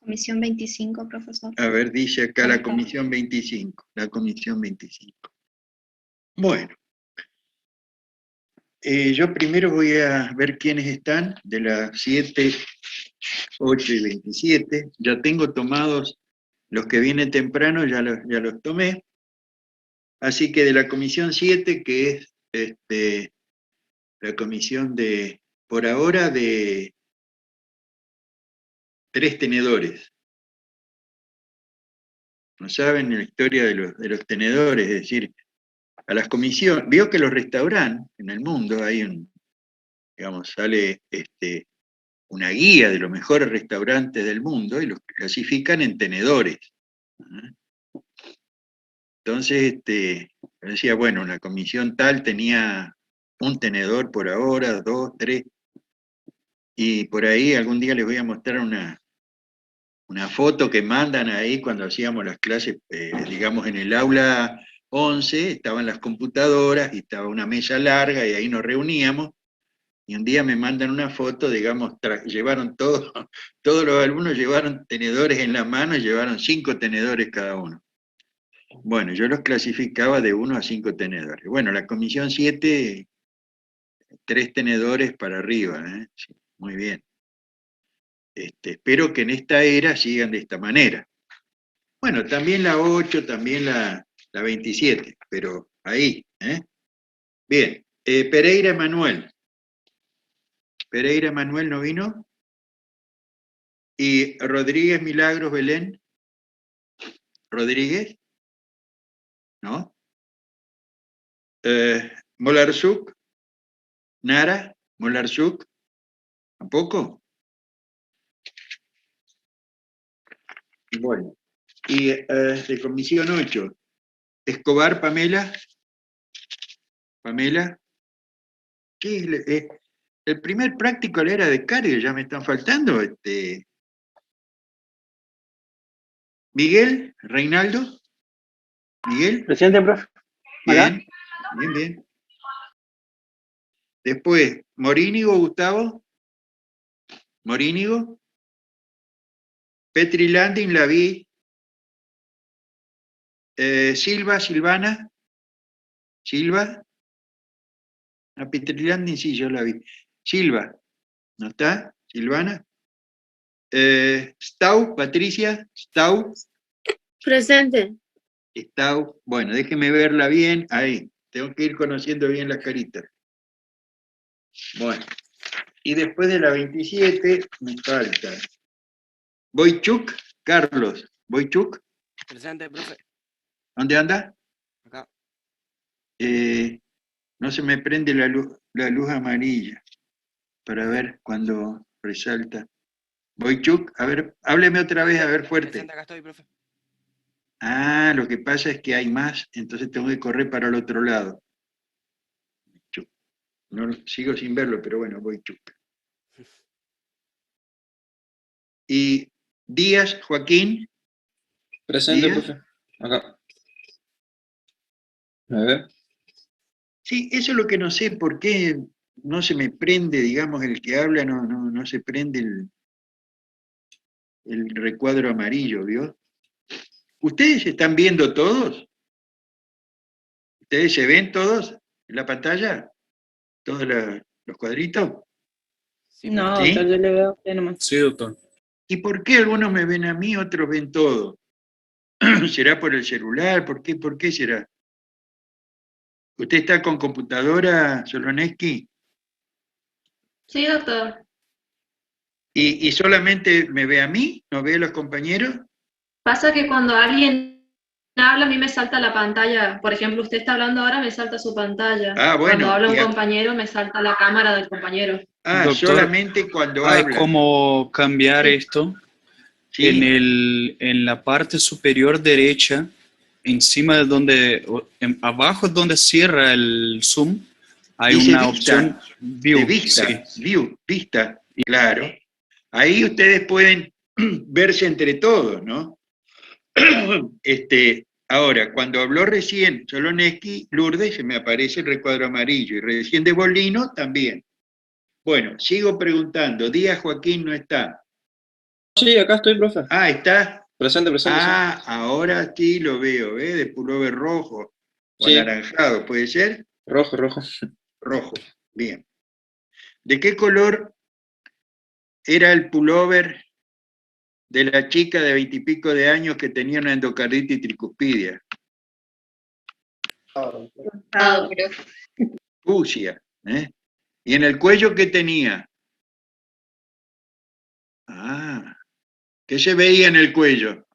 Comisión 25, profesor. A ver, dice acá la comisión 25. La comisión 25. Bueno. Yo primero voy a ver quiénes están, de las 7, 8 y 27. Ya tengo tomados los que vienen temprano, ya los tomé. Así que de la comisión 7, que es la comisión de, por ahora, de 3 tenedores. No saben la historia de los tenedores, es decir, a las comisiones, veo que los restaurantes en el mundo hay digamos, sale una guía de los mejores restaurantes del mundo y los clasifican en tenedores. Entonces, decía, bueno, una comisión tal tenía un tenedor por ahora, 2, 3, y por ahí algún día les voy a mostrar una foto que mandan ahí cuando hacíamos las clases, digamos, en el aula 11, estaban las computadoras y estaba una mesa larga y ahí nos reuníamos. Y un día me mandan una foto, digamos, llevaron todos los alumnos llevaron tenedores en la mano y llevaron 5 tenedores cada uno. Bueno, yo los clasificaba de 1 a 5 tenedores. Bueno, la comisión 7, 3 tenedores para arriba, ¿eh? Sí, muy bien. Espero que en esta era sigan de esta manera. Bueno, también la 8, también la 27, pero ahí, ¿eh? Bien, Pereira Manuel. Pereira Manuel no vino. Y Rodríguez Milagros Belén. Rodríguez, ¿no? Molarzuk, Nara, Molarzuk, ¿tampoco? Bueno, y de comisión 8, Escobar Pamela. Pamela, ¿qué es? El primer práctico era de carga, ya me están faltando. Miguel, Reinaldo, Miguel. Presente, profe. Bien, bien, bien. Después, Morínigo, Gustavo. Morínigo. Petri Landing, la vi. Silva, Silvana. Silva. A Petri Landing sí, yo la vi. Silva, ¿no está? Silvana. Stau, Patricia. Stau. Presente. Stau. Bueno, déjeme verla bien. Ahí. Tengo que ir conociendo bien la carita. Bueno. Y después de la 27 me falta. Boychuk, Carlos. Boychuk. Presente, profe. ¿Dónde anda? Acá. No se me prende la luz amarilla para ver cuando resalta. Boychuk, a ver, hábleme otra vez, a ver fuerte. Presente, acá estoy, profe. Ah, lo que pasa es que hay más, entonces tengo que correr para el otro lado. No, sigo sin verlo, pero bueno, Boychuk. Y Díaz, Joaquín. Presente, Díaz. profe. Acá. A ver. Sí, eso es lo que no sé, por qué no se me prende, digamos, el que habla, no se prende el recuadro amarillo, ¿vio? ¿Ustedes están viendo todos? ¿Ustedes se ven todos en la pantalla? ¿Todos los cuadritos? Sí, No, ¿Sí? doctor, yo le veo a usted nomás. Sí, doctor. ¿Y por qué algunos me ven a mí, otros ven todo? ¿Será por el celular? ¿Por qué será? ¿Usted está con computadora, Soloneski? Sí, doctor. ¿Y solamente me ve a mí? ¿No ve a los compañeros? Pasa que cuando alguien habla, a mí me salta la pantalla. Por ejemplo, usted está hablando ahora, me salta su pantalla. Ah, bueno. Cuando habla un compañero, me salta la cámara del compañero. Ah, Doctor, solamente cuando hay habla. como cambiar Sí. esto Sí. en la parte superior derecha, encima de abajo donde cierra el zoom, hay Dice una vista, opción View. de vista, Sí. view, vista, claro. Ahí ustedes pueden verse entre todos, ¿no? Ahora, cuando habló recién Soloneski, Lourdes, se me aparece el recuadro amarillo, y recién de Bolino también. Bueno, sigo preguntando, Díaz Joaquín no está. sí, acá estoy, profe. Ah, está. Presente, presente. Ah, ahora sí lo veo, de pullover rojo o Sí. anaranjado, ¿puede ser? Rojo, rojo. Rojo, bien. ¿De qué color era el pullover de la chica de 20 y pico de años que tenía una endocarditis tricuspidia? Rosado. Fucsia, ¿Y en el cuello qué tenía? Ah, ¿qué se veía en el cuello?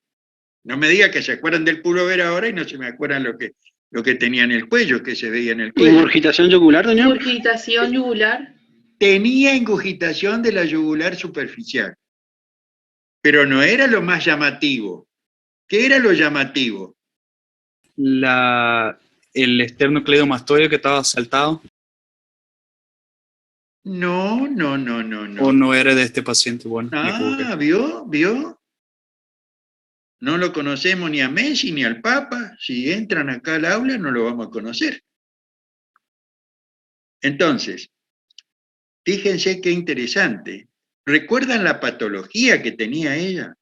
No me diga que se acuerdan del pullover ahora y no se me acuerdan lo que tenía en el cuello, que se veía en el cuello. ¿Ingurgitación yugular, doña? Ingurgitación yugular. Tenía ingurgitación de la yugular superficial, pero no era lo más llamativo. ¿Qué era lo llamativo? El esternocleidomastoideo que estaba saltado. No. ¿O no era de este paciente? Bueno, me equivoqué. Ah, ¿vio? No lo conocemos ni a Messi ni al Papa. Si entran acá al aula no lo vamos a conocer. Entonces, fíjense qué interesante. ¿Recuerdan la patología que tenía ella?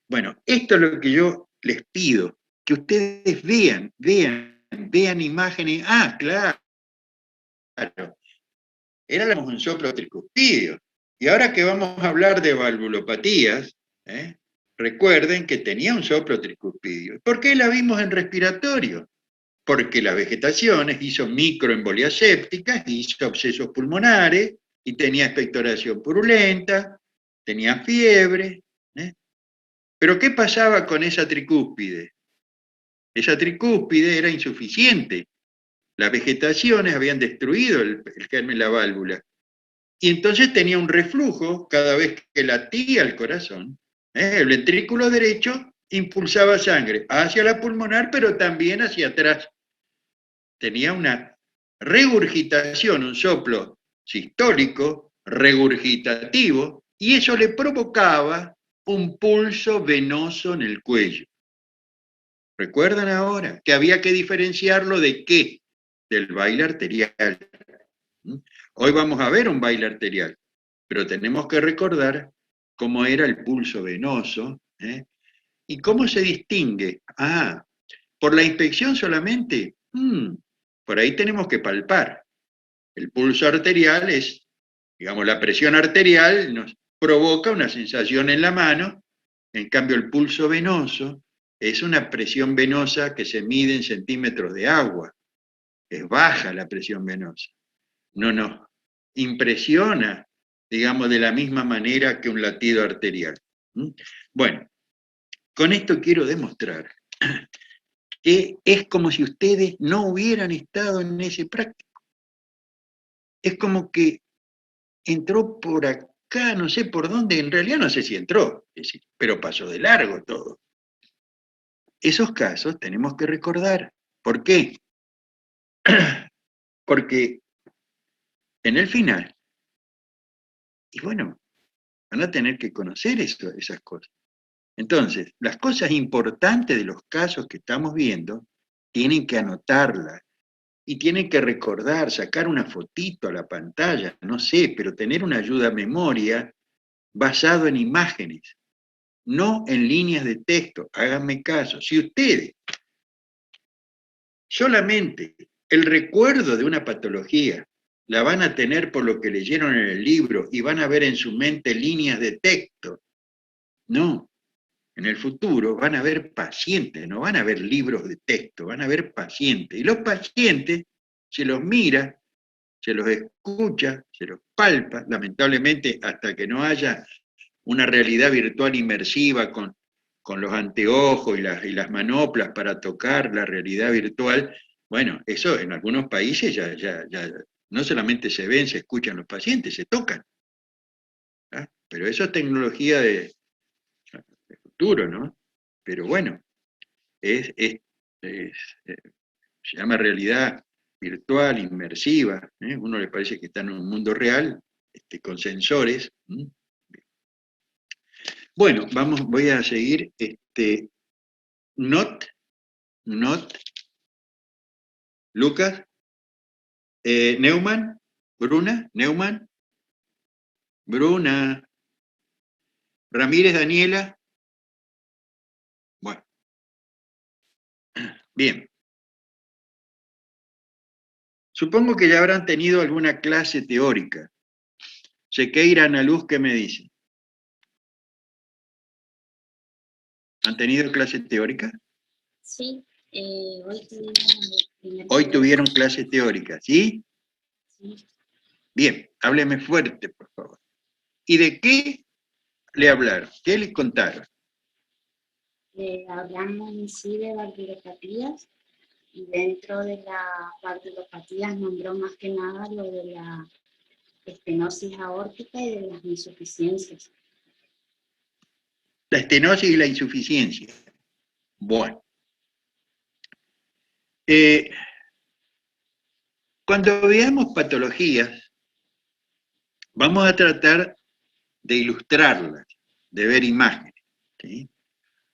Bueno, esto es lo que yo les pido, que ustedes vean imágenes. Ah, claro. Éramos un soplo tricuspidio. Y ahora que vamos a hablar de valvulopatías, recuerden que tenía un soplo tricuspidio. ¿Por qué la vimos en respiratorio? Porque las vegetaciones hizo microembolias sépticas, hizo abscesos pulmonares, y tenía expectoración purulenta, tenía fiebre. Pero ¿qué pasaba con esa tricúspide? Esa tricúspide era insuficiente. Las vegetaciones habían destruido el germen de la válvula. Y entonces tenía un reflujo cada vez que latía el corazón. El ventrículo derecho impulsaba sangre hacia la pulmonar, pero también hacia atrás. Tenía una regurgitación, un soplo sistólico, regurgitativo, y eso le provocaba un pulso venoso en el cuello. ¿Recuerdan ahora que había que diferenciarlo de qué? Del baile arterial. Hoy vamos a ver un baile arterial, pero tenemos que recordar cómo era el pulso venoso, y cómo se distingue. Ah, por la inspección solamente. Por ahí tenemos que palpar. El pulso arterial es, digamos, la presión arterial nos provoca una sensación en la mano, en cambio el pulso venoso es una presión venosa que se mide en centímetros de agua. Es baja la presión venosa. No nos impresiona, digamos, de la misma manera que un latido arterial. Bueno, con esto quiero demostrar que es como si ustedes no hubieran estado en ese práctico. Es como que entró por acá, no sé por dónde, en realidad no sé si entró, pero pasó de largo todo. Esos casos tenemos que recordar. ¿Por qué? Porque en el final, y bueno, van a tener que conocer esas cosas. Entonces, las cosas importantes de los casos que estamos viendo, tienen que anotarlas, y tienen que recordar, sacar una fotito a la pantalla, no sé, pero tener una ayuda a memoria basado en imágenes, no en líneas de texto. Háganme caso. Si ustedes solamente el recuerdo de una patología la van a tener por lo que leyeron en el libro y van a ver en su mente líneas de texto, no. En el futuro van a ver pacientes, no van a ver libros de texto, van a ver pacientes. Y los pacientes se los mira, se los escucha, se los palpa, lamentablemente hasta que no haya una realidad virtual inmersiva con los anteojos y las manoplas para tocar la realidad virtual. Bueno, eso en algunos países ya no solamente se ven, se escuchan los pacientes, se tocan. Pero eso es tecnología de futuro, ¿no? Pero bueno, se llama realidad virtual, inmersiva. Uno le parece que está en un mundo real, con sensores. Bueno, voy a seguir. Not, Lucas, Neumann, Bruna, Neumann, Bruna, Ramírez, Daniela. Bueno, bien. Supongo que ya habrán tenido alguna clase teórica. Sequeira, Ana Luz, ¿qué me dice? ¿Han tenido clase teórica? Sí, hoy tuvimos Hoy tuvieron clase teórica, ¿sí? Sí. Bien, hábleme fuerte, por favor. ¿Y de qué le hablaron? ¿Qué le contaron? Hablamos en sí de valvulopatías y dentro de las valvulopatías nombró más que nada lo de la estenosis aórtica y de las insuficiencias. La estenosis y la insuficiencia. Bueno. Cuando veamos patologías, vamos a tratar de ilustrarlas, de ver imágenes, ¿sí?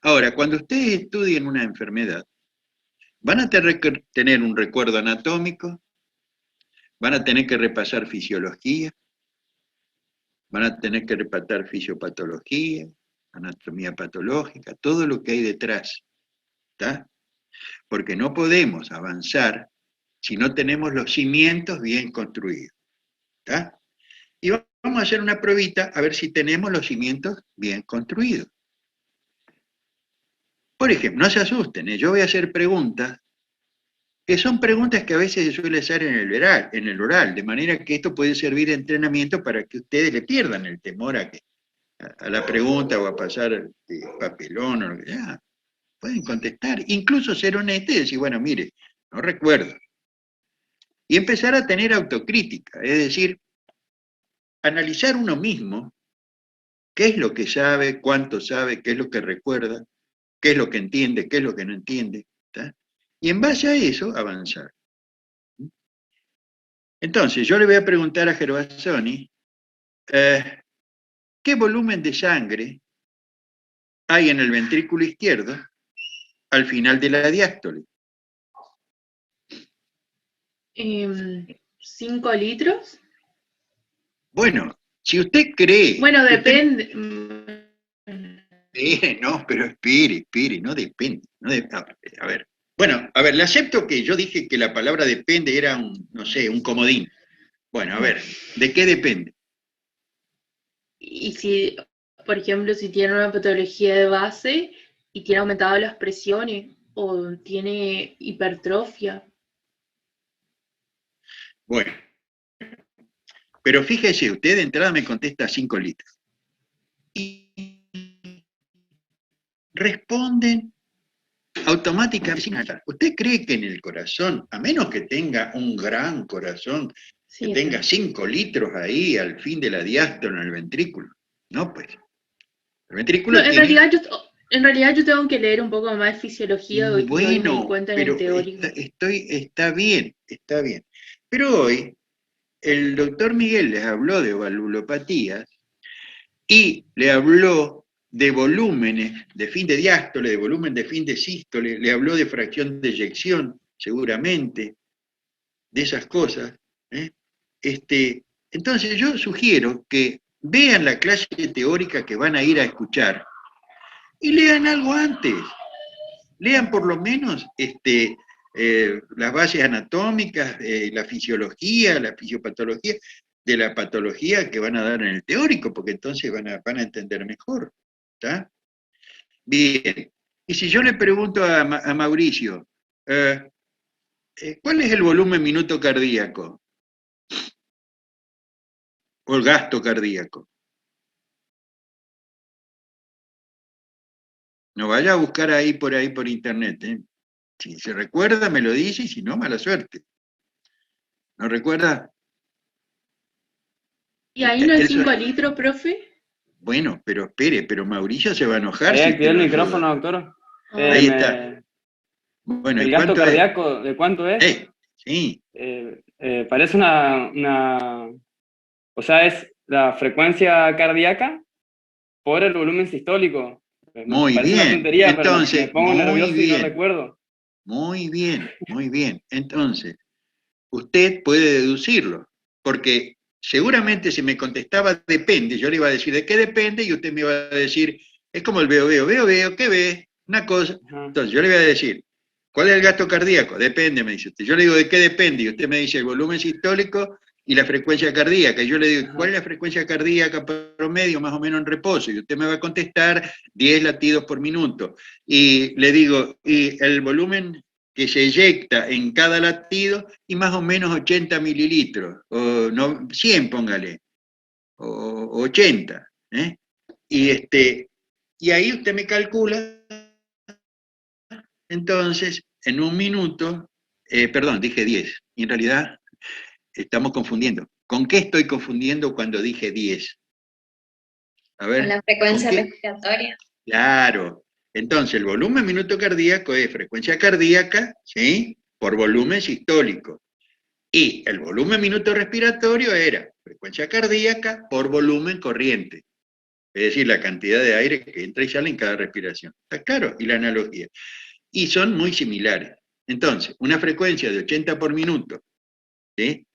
Ahora, cuando ustedes estudien una enfermedad, van a tener que tener un recuerdo anatómico, van a tener que repasar fisiología, van a tener que repasar fisiopatología, anatomía patológica, todo lo que hay detrás, ¿está? Porque no podemos avanzar si no tenemos los cimientos bien construidos, ¿está? Y vamos a hacer una pruebita a ver si tenemos los cimientos bien construidos. Por ejemplo, no se asusten, yo voy a hacer preguntas que son preguntas que a veces se suele hacer en el oral, de manera que esto puede servir de entrenamiento para que ustedes le pierdan el temor a la pregunta o a pasar el papelón o lo que sea. Pueden contestar, incluso ser honestos y decir, bueno, mire, no recuerdo. Y empezar a tener autocrítica, es decir, analizar uno mismo qué es lo que sabe, cuánto sabe, qué es lo que recuerda, qué es lo que entiende, qué es lo que no entiende, ¿está? Y en base a eso, avanzar. Entonces, yo le voy a preguntar a Gervasoni, ¿qué volumen de sangre hay en el ventrículo izquierdo al final de la diástole? 5 litros. Bueno, si usted cree... Bueno, depende. No, pero espere, no depende. A ver. Bueno, a ver, le acepto que yo dije que la palabra depende era no sé, un comodín. Bueno, a ver, ¿de qué depende? Y si, por ejemplo, si tiene una patología de base y tiene aumentadas las presiones o tiene hipertrofia. Bueno, pero fíjese, usted de entrada me contesta 5 litros. Y responden automáticamente. ¿Usted cree que en el corazón, a menos que tenga un gran corazón, Sí, que tenga 5 litros ahí al fin de la diástole en el ventrículo? No, pues. El ventrículo no, tiene... en realidad yo tengo que leer un poco más de fisiología y hoy me di cuenta en el teórico. Está bien. Pero hoy el doctor Miguel les habló de valvulopatías y le habló de volúmenes de fin de diástole, de volumen de fin de sístole, le habló de fracción de eyección, seguramente, de esas cosas. Entonces yo sugiero que vean la clase teórica que van a ir a escuchar y lean algo antes. Lean por lo menos las bases anatómicas, la fisiología, la fisiopatología, de la patología que van a dar en el teórico, porque entonces van a entender mejor. ¿Está? Bien. Y si yo le pregunto a Mauricio, ¿cuál es el volumen minuto cardíaco? O el gasto cardíaco. No vaya a buscar ahí por internet. Si se recuerda, me lo dice, y si no, mala suerte. ¿No recuerda? ¿Y ahí no es 5 litros, profe? Bueno, pero espere, pero Mauricio se va a enojar. Ahí si activé el te lo micrófono, ayuda. doctor. Ahí está. Bueno, ¿El ¿y gasto cuánto cardíaco de cuánto es? Sí. Parece o sea, es la frecuencia cardíaca por el volumen sistólico. Muy parece bien. Una tontería, Entonces, pero me pongo nervioso y no recuerdo. Muy bien. Entonces, usted puede deducirlo. porque seguramente si me contestaba depende, yo le iba a decir de qué depende y usted me iba a decir, es como el veo, ¿qué ve? Una cosa. Ajá. Entonces yo le voy a decir, ¿cuál es el gasto cardíaco? Depende, me dice usted. Yo le digo, ¿de qué depende? Y usted me dice el volumen sistólico y la frecuencia cardíaca. Y yo le digo, Ajá. ¿cuál es la frecuencia cardíaca promedio más o menos en reposo? Y usted me va a contestar 10 latidos por minuto. Y le digo, y el volumen que se eyecta en cada latido, y más o menos 80 mililitros, o no, 100 póngale, o 80. ¿eh? Y ahí usted me calcula, entonces, en un minuto, perdón, dije 10, y en realidad estamos confundiendo. ¿Con qué estoy confundiendo cuando dije 10? A ver, Con la ¿con frecuencia qué? respiratoria. Claro. Entonces, el volumen minuto cardíaco es frecuencia cardíaca, ¿sí? Por volumen sistólico. Y el volumen minuto respiratorio era frecuencia cardíaca por volumen corriente. Es decir, la cantidad de aire que entra y sale en cada respiración. ¿Está claro? Y la analogía. Y son muy similares. Entonces, una frecuencia de 80 por minuto, ¿sí?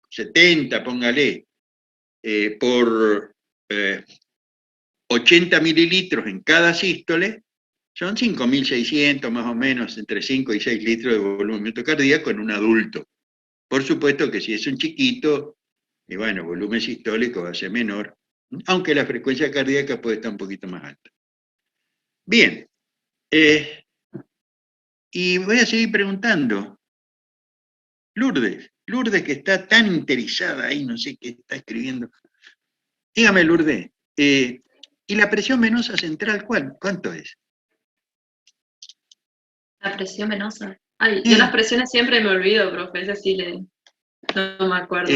70, póngale, por 80 mililitros en cada sístole, son 5.600 más o menos, entre 5 y 6 litros de volumen minuto cardíaco en un adulto. Por supuesto que si es un chiquito, y bueno, volumen sistólico va a ser menor, aunque la frecuencia cardíaca puede estar un poquito más alta. Bien, y voy a seguir preguntando. Lourdes que está tan interesada ahí, no sé qué está escribiendo. Dígame, Lourdes, ¿y la presión venosa central cuánto es? La presión venosa. Ay, yo las presiones siempre me olvido, profe, ese sí no me acuerdo.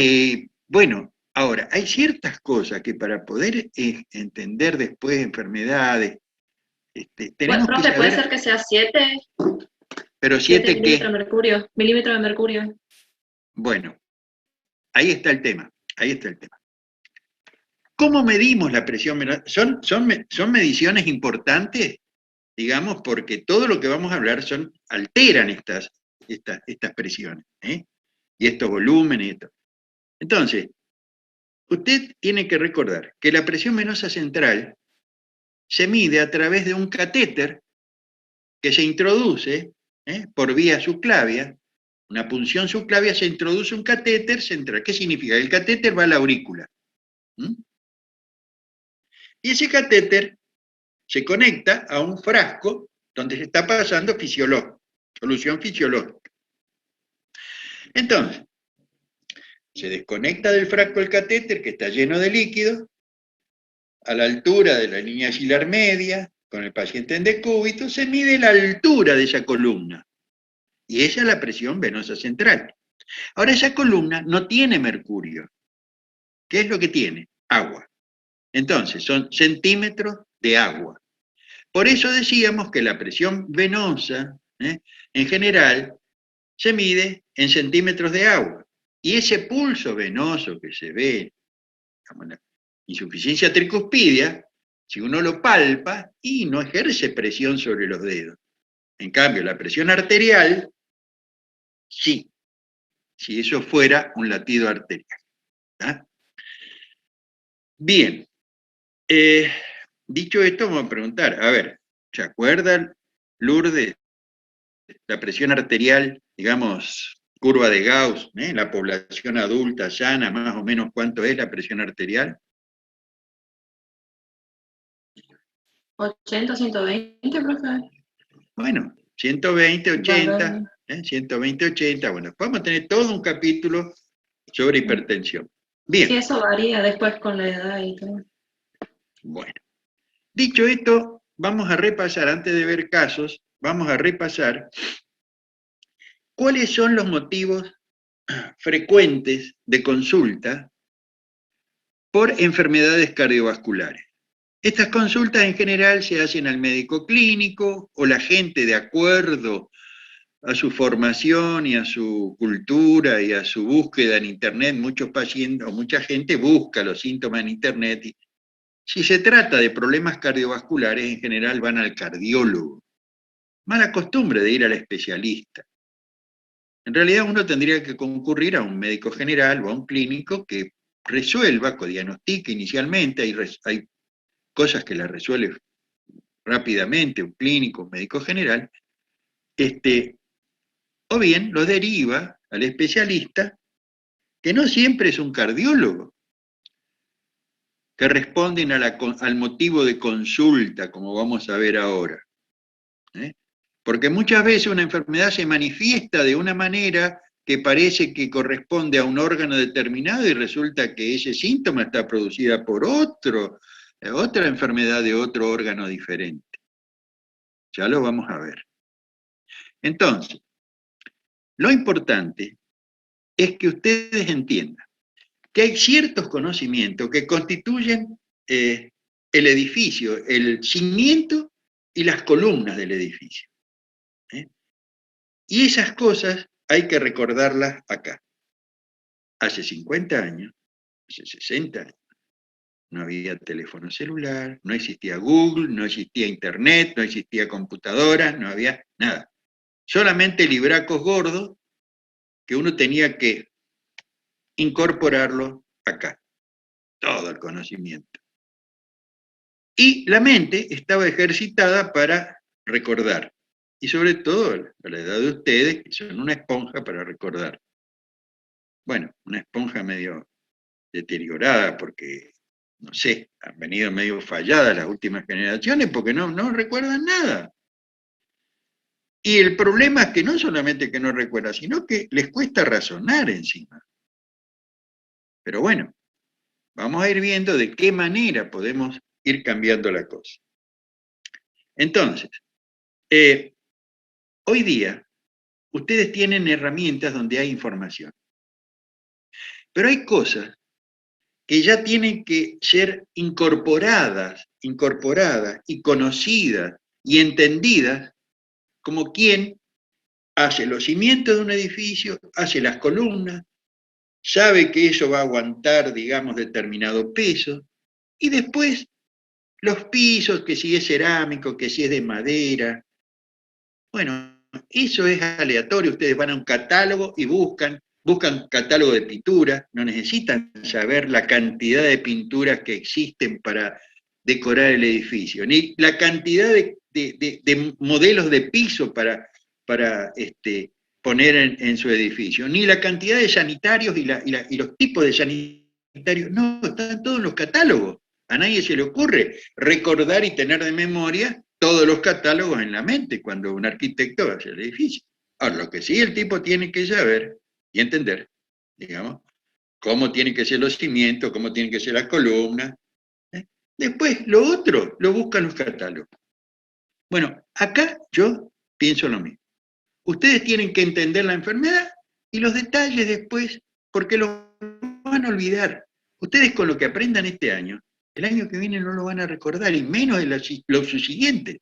Bueno, ahora, hay ciertas cosas que para poder entender después enfermedades, tenemos Profe, que saber... ¿puede ser que sea 7? ¿Pero 7 7 milímetros qué? de mercurio. Milímetros de mercurio. Bueno, ahí está el tema, ahí está el tema. ¿Cómo medimos la presión venosa? Son mediciones importantes, digamos, porque todo lo que vamos a hablar alteran estas presiones, y estos volúmenes y esto. Entonces, usted tiene que recordar que la presión venosa central se mide a través de un catéter que se introduce por vía subclavia, una punción subclavia, se introduce un catéter central. ¿Qué significa? El catéter va a la aurícula. Y ese catéter se conecta a un frasco donde se está pasando solución fisiológica. Entonces, se desconecta del frasco el catéter que está lleno de líquido, a la altura de la línea axilar media, con el paciente en decúbito, se mide la altura de esa columna. Y esa es la presión venosa central. Ahora, esa columna no tiene mercurio. ¿Qué es lo que tiene? Agua. Entonces, son centímetros de agua. Por eso decíamos que la presión venosa, en general, se mide en centímetros de agua. Y ese pulso venoso que se ve, digamos, la insuficiencia tricuspidia, si uno lo palpa, y no ejerce presión sobre los dedos. En cambio, la presión arterial, sí, si eso fuera un latido arterial. ¿Tá? Bien, dicho esto, vamos a preguntar, a ver, ¿se acuerdan, Lourdes, la presión arterial, digamos, curva de Gauss, la población adulta sana, más o menos cuánto es la presión arterial? 80, 120, profe. Bueno, 120, 80, 120, 80, bueno, vamos a tener todo un capítulo sobre hipertensión. Bien. Sí, eso varía después con la edad y todo. Bueno, dicho esto, vamos a repasar, antes de ver casos, vamos a repasar cuáles son los motivos frecuentes de consulta por enfermedades cardiovasculares. Estas consultas en general se hacen al médico clínico o la gente, de acuerdo a su formación y a su cultura y a su búsqueda en Internet. Muchos pacientes o mucha gente busca los síntomas en Internet. Y si se trata de problemas cardiovasculares, en general van al cardiólogo. Mala costumbre de ir al especialista. En realidad uno tendría que concurrir a un médico general o a un clínico que resuelva, codiagnostique inicialmente, hay cosas que las resuelve rápidamente un clínico, un médico general, o bien lo deriva al especialista, que no siempre es un cardiólogo, que responden al motivo de consulta, como vamos a ver ahora. Porque muchas veces una enfermedad se manifiesta de una manera que parece que corresponde a un órgano determinado y resulta que ese síntoma está producida por otra enfermedad de otro órgano diferente. Ya lo vamos a ver. Entonces, lo importante es que ustedes entiendan que hay ciertos conocimientos que constituyen el edificio, el cimiento y las columnas del edificio. Y esas cosas hay que recordarlas acá. Hace 50 años, hace 60 años, no había teléfono celular, no existía Google, no existía Internet, no existía computadora, no había nada. Solamente libracos gordos que uno tenía que incorporarlo acá. Todo el conocimiento. Y la mente estaba ejercitada para recordar. Y sobre todo a la edad de ustedes, que son una esponja para recordar. Bueno, una esponja medio deteriorada porque, no sé, han venido medio falladas las últimas generaciones porque no recuerdan nada. Y el problema es que no solamente que no recuerdan, sino que les cuesta razonar encima. Pero bueno, vamos a ir viendo de qué manera podemos ir cambiando la cosa. Entonces, hoy día, ustedes tienen herramientas donde hay información. Pero hay cosas que ya tienen que ser incorporadas y conocidas y entendidas como quien hace los cimientos de un edificio, hace las columnas, sabe que eso va a aguantar, digamos, determinado peso, y después los pisos, que si es cerámico, que si es de madera. Bueno, eso es aleatorio, ustedes van a un catálogo y buscan catálogo de pintura, no necesitan saber la cantidad de pinturas que existen para decorar el edificio, ni la cantidad de modelos de piso para poner en su edificio, ni la cantidad de sanitarios y los tipos de sanitarios, no, están todos en los catálogos. A nadie se le ocurre recordar y tener de memoria todos los catálogos en la mente cuando un arquitecto hace el edificio. Ahora, lo que sí el tipo tiene que saber y entender, digamos, cómo tienen que ser los cimientos, cómo tienen que ser las columnas. Después, lo otro, lo buscan los catálogos. Bueno, acá yo pienso lo mismo. Ustedes tienen que entender la enfermedad y los detalles después, porque los van a olvidar. Ustedes con lo que aprendan este año, el año que viene no lo van a recordar, y menos en los siguientes.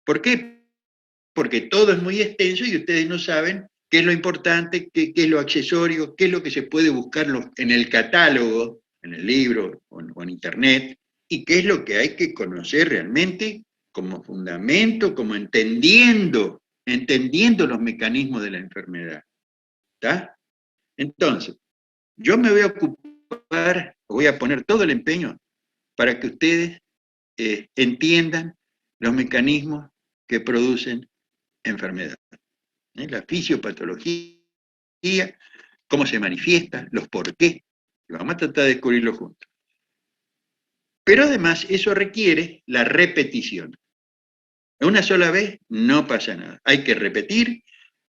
¿Por qué? Porque todo es muy extenso y ustedes no saben qué es lo importante, qué es lo accesorio, qué es lo que se puede buscar en el catálogo, en el libro o en internet, y qué es lo que hay que conocer realmente como fundamento, como entendiendo los mecanismos de la enfermedad. ¿Está? Entonces, yo me voy a ocupar, voy a poner todo el empeño para que ustedes entiendan los mecanismos que producen enfermedad. La fisiopatología, cómo se manifiesta, los por qué. Vamos a tratar de descubrirlo juntos. Pero además eso requiere la repetición. Una sola vez no pasa nada. Hay que repetir,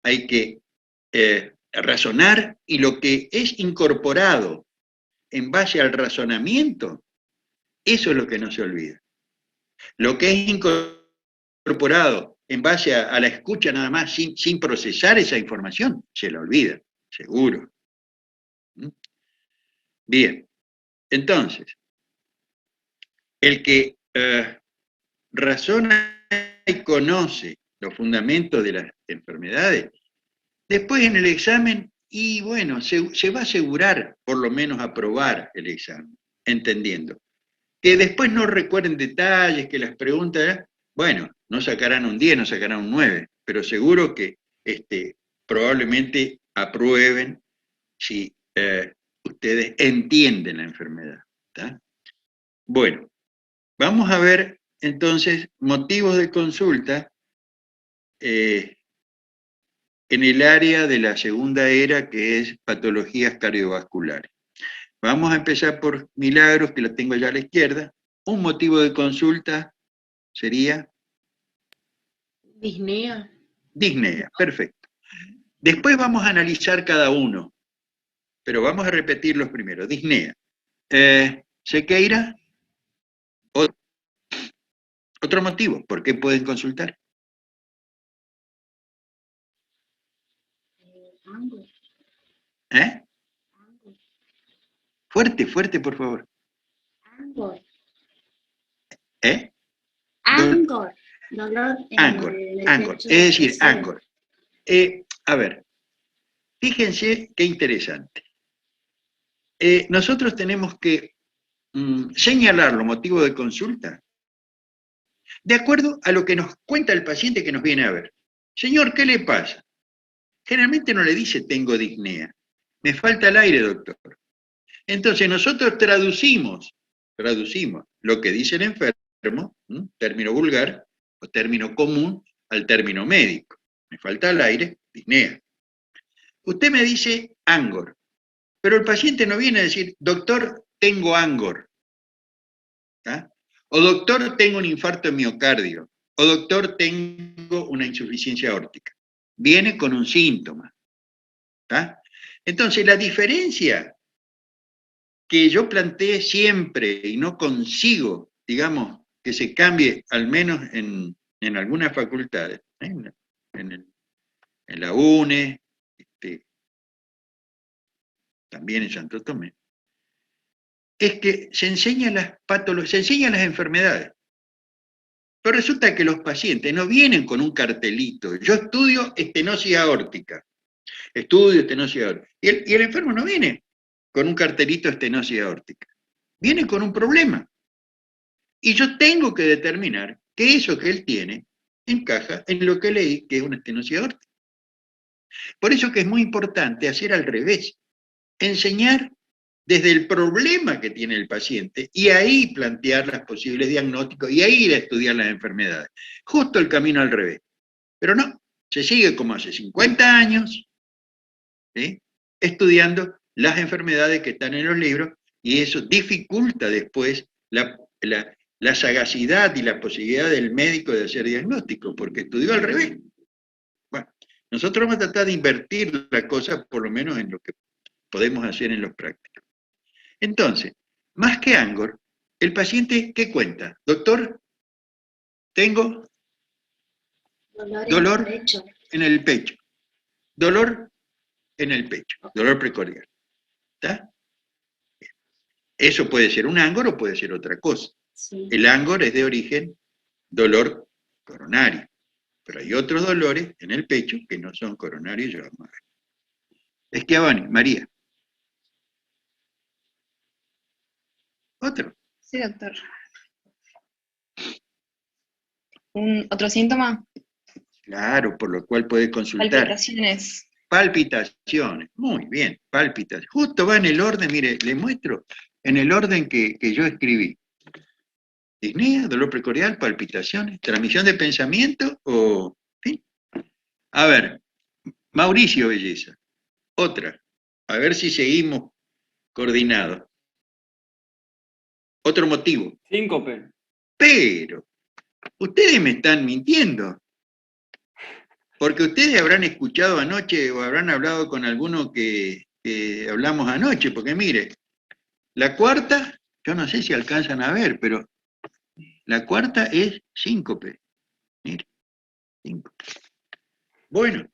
hay que razonar, y lo que es incorporado en base al razonamiento, eso es lo que no se olvida. Lo que es incorporado en base a la escucha nada más, sin procesar esa información, se la olvida, seguro. Bien, entonces, el que razona y conoce los fundamentos de las enfermedades, después en el examen, y bueno, se va a asegurar por lo menos aprobar el examen, entendiendo. Que después no recuerden detalles, que las preguntas, bueno, no sacarán un 10, no sacarán un 9, pero seguro que probablemente aprueben si ustedes entienden la enfermedad. ¿Tá? Bueno, vamos a ver entonces motivos de consulta en el área de la segunda era, que es patologías cardiovasculares. Vamos a empezar por Milagros, que la tengo allá a la izquierda. Un motivo de consulta sería Disnea. disnea, perfecto. Después vamos a analizar cada uno, pero vamos a repetir los primeros. Disnea. Sequeira, otro motivo, ¿por qué pueden consultar? Angor. ¿Eh? Angor. Fuerte, fuerte, por favor. Angor. ¿Eh? Angor. Dolor en Angor, el Angor, pecho es decir, trasero. Angor. A ver, fíjense qué interesante. Nosotros tenemos que señalar los motivos de consulta de acuerdo a lo que nos cuenta el paciente que nos viene a ver. Señor, ¿qué le pasa? Generalmente no le dice tengo disnea. Me falta el aire, doctor. Entonces nosotros traducimos lo que dice el enfermo, término vulgar o término común, al término médico. Me falta el aire, disnea. Usted me dice Angor, pero el paciente no viene a decir, doctor, tengo Angor. ¿Ah? O doctor, tengo un infarto de miocardio. O doctor, tengo una insuficiencia aórtica. Viene con un síntoma. ¿Ah? Entonces, la diferencia que yo planteé siempre y no consigo, digamos, que se cambie, al menos en algunas facultades, en la UNE, también en Santo Tomé, es que se enseñan las patologías, se enseñan las enfermedades. Pero resulta que los pacientes no vienen con un cartelito. Yo estudio estenosis aórtica. Estudio estenosis aórtica. Y el enfermo no viene con un cartelito de estenosis aórtica. Viene con un problema. Y yo tengo que determinar que eso que él tiene encaja en lo que leí, que es una estenosis aórtica. Por eso que es muy importante hacer al revés. Enseñar desde el problema que tiene el paciente y ahí plantear los posibles diagnósticos y ahí ir a estudiar las enfermedades. Justo el camino al revés. Pero no, se sigue como hace 50 años, ¿sí? Estudiando las enfermedades que están en los libros y eso dificulta después la sagacidad y la posibilidad del médico de hacer diagnóstico, porque estudió al revés. Bueno, nosotros vamos a tratar de invertir la cosa, por lo menos en lo que podemos hacer en los prácticos. Entonces, más que Angor, el paciente, ¿qué cuenta? Doctor, tengo dolor en el pecho. Dolor en el pecho, dolor precordial. ¿Está? Eso puede ser un Angor o puede ser otra cosa. Sí. El Angor es de origen dolor coronario, pero hay otros dolores en el pecho que no son coronarios, ya vamos a ver. Schiavone, María. Otro. Sí, doctor. ¿Otro síntoma? Claro, por lo cual puede consultar. Palpitaciones. Palpitaciones, muy bien, palpitaciones. Justo va en el orden, mire, le muestro en el orden que yo escribí. Disnea, dolor precordial, palpitaciones, transmisión de pensamiento o... ¿sí? A ver, Mauricio Belleza, otra. A ver si seguimos coordinados. Otro motivo. Síncope. Pero, ustedes me están mintiendo. Porque ustedes habrán escuchado anoche o habrán hablado con alguno que hablamos anoche, porque mire, la cuarta, yo no sé si alcanzan a ver, pero la cuarta es síncope. Mire, síncope. Bueno,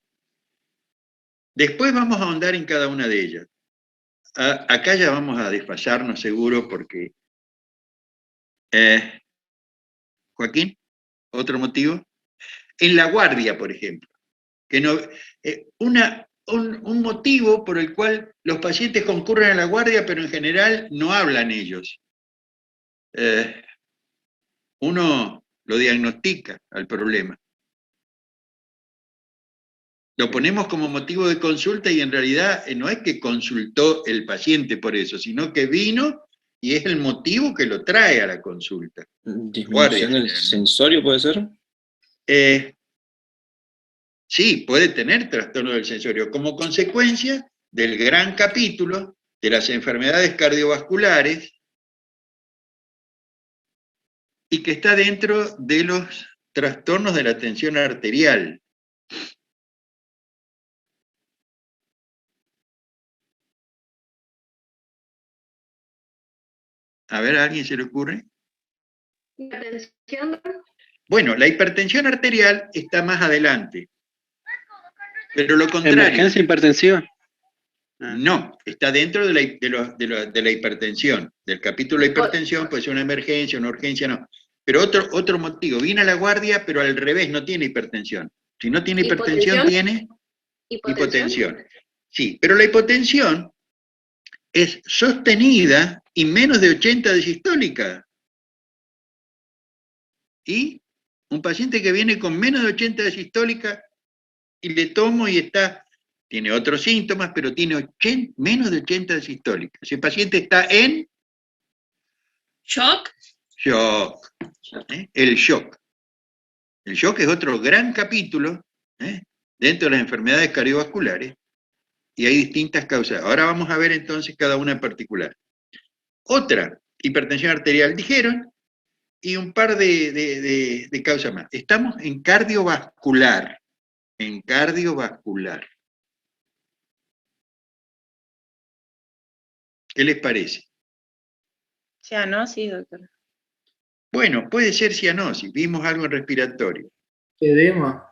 después vamos a ahondar en cada una de ellas. Acá ya vamos a desfasarnos seguro porque... Joaquín, ¿otro motivo? En la guardia, por ejemplo. Que no, un motivo por el cual los pacientes concurren a la guardia, pero en general no hablan ellos. Uno lo diagnostica al problema. Lo ponemos como motivo de consulta y en realidad no es que consultó el paciente por eso, sino que vino y es el motivo que lo trae a la consulta. ¿Disminución del sensorio puede ser? Sí, puede tener trastorno del sensorio como consecuencia del gran capítulo de las enfermedades cardiovasculares y que está dentro de los trastornos de la tensión arterial. A ver, ¿a alguien se le ocurre? ¿Hipertensión? Bueno, la hipertensión arterial está más adelante. Pero lo contrario. ¿Emergencia hipertensiva? No, está dentro de la hipertensión. Del capítulo de hipertensión, puede ser una emergencia, una urgencia, no. Pero otro motivo, viene a la guardia, pero al revés, no tiene hipertensión. Si no tiene hipertensión, tiene hipotensión. Sí, pero la hipotensión es sostenida y menos de 80 de sistólica. Y un paciente que viene con menos de 80 de sistólica y le tomo y tiene otros síntomas, pero tiene menos de 80 de sistólica. Ese paciente está en ¿Shock? shock. El shock. El shock es otro gran capítulo dentro de las enfermedades cardiovasculares y hay distintas causas. Ahora vamos a ver entonces cada una en particular. Otra, hipertensión arterial, dijeron, y un par de causas más. Estamos en cardiovascular. En cardiovascular. ¿Qué les parece? Cianosis, doctor. Bueno, puede ser cianosis, vimos algo en respiratorio. Edema.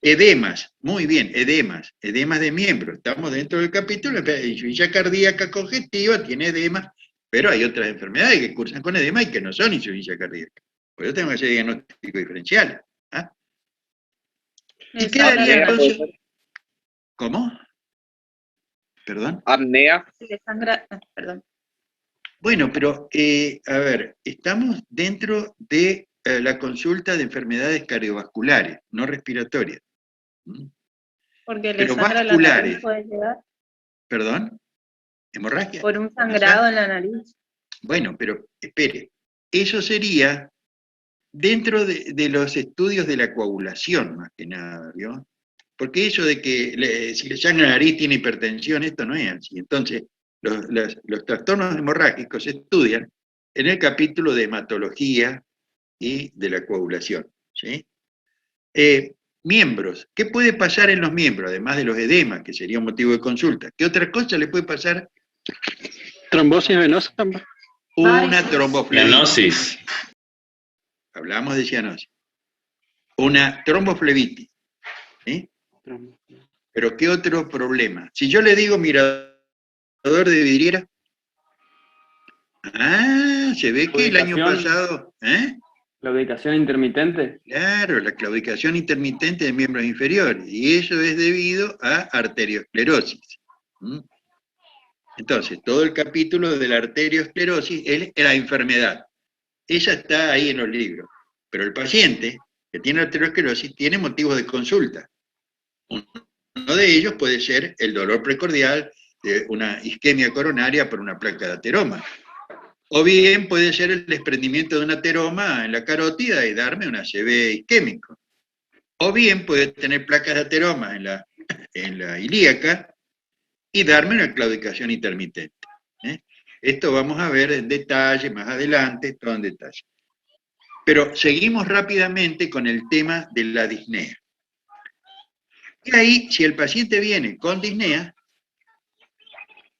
Edemas, muy bien, edemas de miembro. Estamos dentro del capítulo, la insuficiencia cardíaca congestiva tiene edemas, pero hay otras enfermedades que cursan con edema y que no son insuficiencia cardíaca. Por eso tenemos que hacer diagnóstico diferencial. ¿Ah? ¿Y qué daría entonces? ¿Cómo? ¿Perdón? Apnea. Perdón. Bueno, pero, a ver, estamos dentro de la consulta de enfermedades cardiovasculares, no respiratorias. Porque pero le sangra vasculares. la nariz, puede llegar. ¿Perdón? ¿Hemorragia? Por un sangrado en la nariz. Bueno, pero espere, eso sería dentro de los estudios de la coagulación, más que nada, ¿vio? Porque eso de que si le sangra la nariz tiene hipertensión, esto no es así. Entonces, los trastornos hemorrágicos se estudian en el capítulo de hematología y de la coagulación, ¿sí? Miembros, ¿qué puede pasar en los miembros? Además de los edemas, que sería un motivo de consulta. ¿Qué otra cosa le puede pasar? Trombosis venosa. Una tromboflebitis. Cianosis. Hablamos de cianosis. Una tromboflebitis. ¿Sí? Pero ¿qué otro problema? Si yo le digo mirador de vidriera, se ve que el año pasado... ¿Claudicación intermitente? Claro, la claudicación intermitente de miembros inferiores, y eso es debido a arteriosclerosis. Entonces, todo el capítulo de la arteriosclerosis es la enfermedad. Ella está ahí en los libros, pero el paciente que tiene arteriosclerosis tiene motivos de consulta. Uno de ellos puede ser el dolor precordial de una isquemia coronaria por una placa de ateroma. O bien puede ser el desprendimiento de un ateroma en la carótida y darme un ACV isquémico. O bien puede tener placas de ateroma en la ilíaca y darme una claudicación intermitente. Esto vamos a ver en detalle más adelante, todo en detalle. Pero seguimos rápidamente con el tema de la disnea. Y ahí, si el paciente viene con disnea,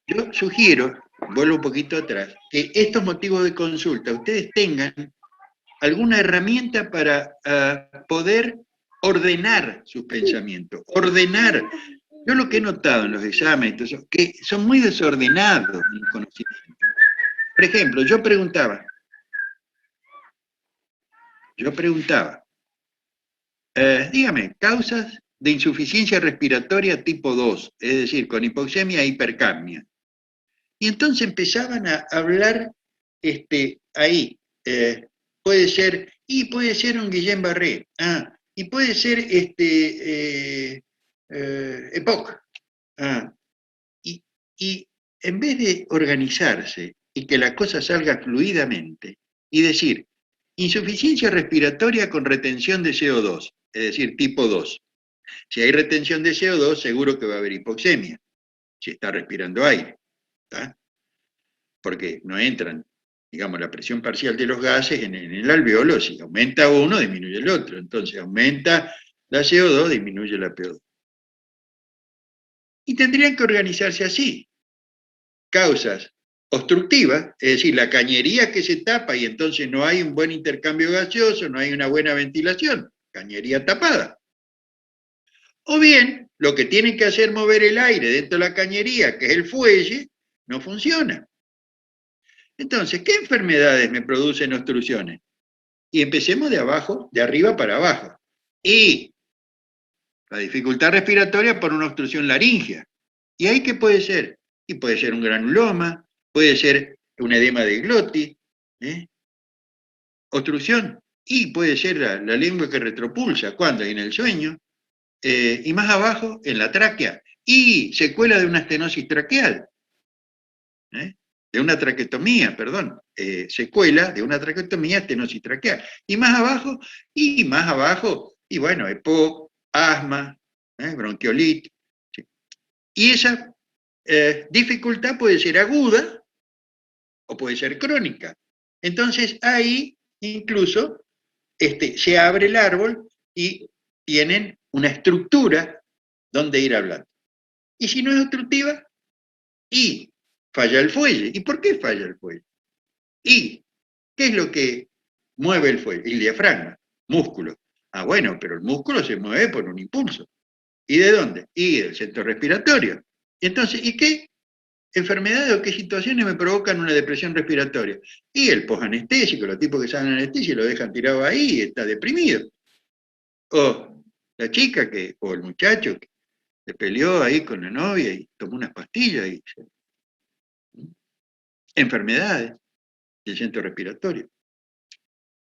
yo sugiero, vuelvo un poquito atrás, que estos motivos de consulta ustedes tengan alguna herramienta para poder ordenar sus pensamientos, ordenar. Yo lo que he notado en los exámenes, que son muy desordenados en el conocimiento. Por ejemplo, yo preguntaba, dígame, causas de insuficiencia respiratoria tipo 2, es decir, con hipoxemia e hipercapnia. Y entonces empezaban a hablar ahí, puede ser un Guillain-Barré, y puede ser EPOC. Ah, y en vez de organizarse y que la cosa salga fluidamente, y decir, insuficiencia respiratoria con retención de CO2, es decir, tipo 2. Si hay retención de CO2, seguro que va a haber hipoxemia, si está respirando aire, ¿tá? Porque no entran, digamos, la presión parcial de los gases en el alveolo. Si aumenta uno, disminuye el otro. Entonces aumenta la CO2, disminuye la PO2. Y tendrían que organizarse así. Causas obstructivas, es decir, la cañería que se tapa y entonces no hay un buen intercambio gaseoso, no hay una buena ventilación, cañería tapada. O bien, lo que tiene que hacer mover el aire dentro de la cañería, que es el fuelle, no funciona. Entonces, ¿qué enfermedades me producen obstrucciones? Y empecemos de abajo, de arriba para abajo. Y la dificultad respiratoria por una obstrucción laríngea. ¿Y ahí qué puede ser? Y puede ser un granuloma, puede ser un edema de glotis, obstrucción, y puede ser la lengua que retropulsa, ¿cuándo? En el sueño, y más abajo, en la tráquea, y secuela de una estenosis traqueal, de una traqueotomía, perdón, secuela de una traqueotomía, estenosis traqueal, y más abajo, y bueno, EPOC, asma, bronquiolitis, ¿sí? Y esa dificultad puede ser aguda o puede ser crónica. Entonces ahí incluso se abre el árbol y tienen una estructura donde ir hablando. Y si no es obstructiva, y falla el fuelle. ¿Y por qué falla el fuelle? ¿Y qué es lo que mueve el fuelle? El diafragma, músculo. Ah, bueno, pero el músculo se mueve por un impulso. ¿Y de dónde? Y del centro respiratorio. Entonces, ¿y qué enfermedades o qué situaciones me provocan una depresión respiratoria? Y el posanestésico, los tipos que salen anestesia y lo dejan tirado ahí y está deprimido. O la chica o el muchacho que se peleó ahí con la novia y tomó unas pastillas y enfermedades del centro respiratorio.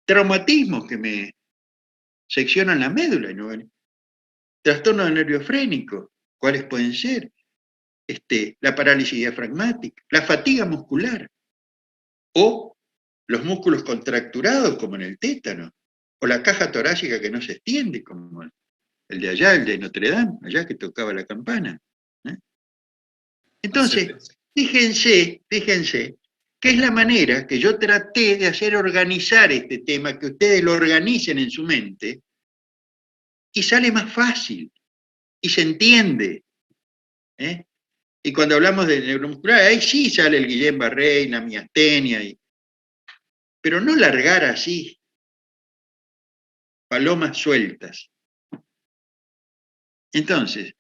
Traumatismos que me seccionan la médula y no ven. Trastorno nerviofrénico, ¿cuáles pueden ser? La parálisis diafragmática, la fatiga muscular, o los músculos contracturados, como en el tétano, o la caja torácica que no se extiende, como el de allá, el de Notre Dame, allá que tocaba la campana. Entonces, fíjense, que es la manera que yo traté de hacer organizar este tema, que ustedes lo organicen en su mente, y sale más fácil, y se entiende. Y cuando hablamos de neuromuscular, ahí sí sale el Guillain-Barré, la miastenia, pero no largar así, palomas sueltas. Entonces,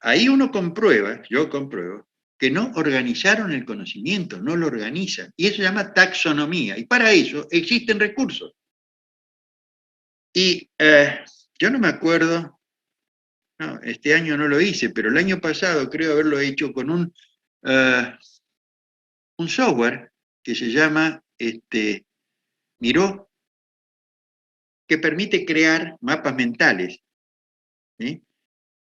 ahí yo compruebo, que no organizaron el conocimiento, no lo organizan. Y eso se llama taxonomía. Y para eso existen recursos. Y yo no me acuerdo, no, este año no lo hice, pero el año pasado creo haberlo hecho con un software que se llama Miro, que permite crear mapas mentales. ¿Sí?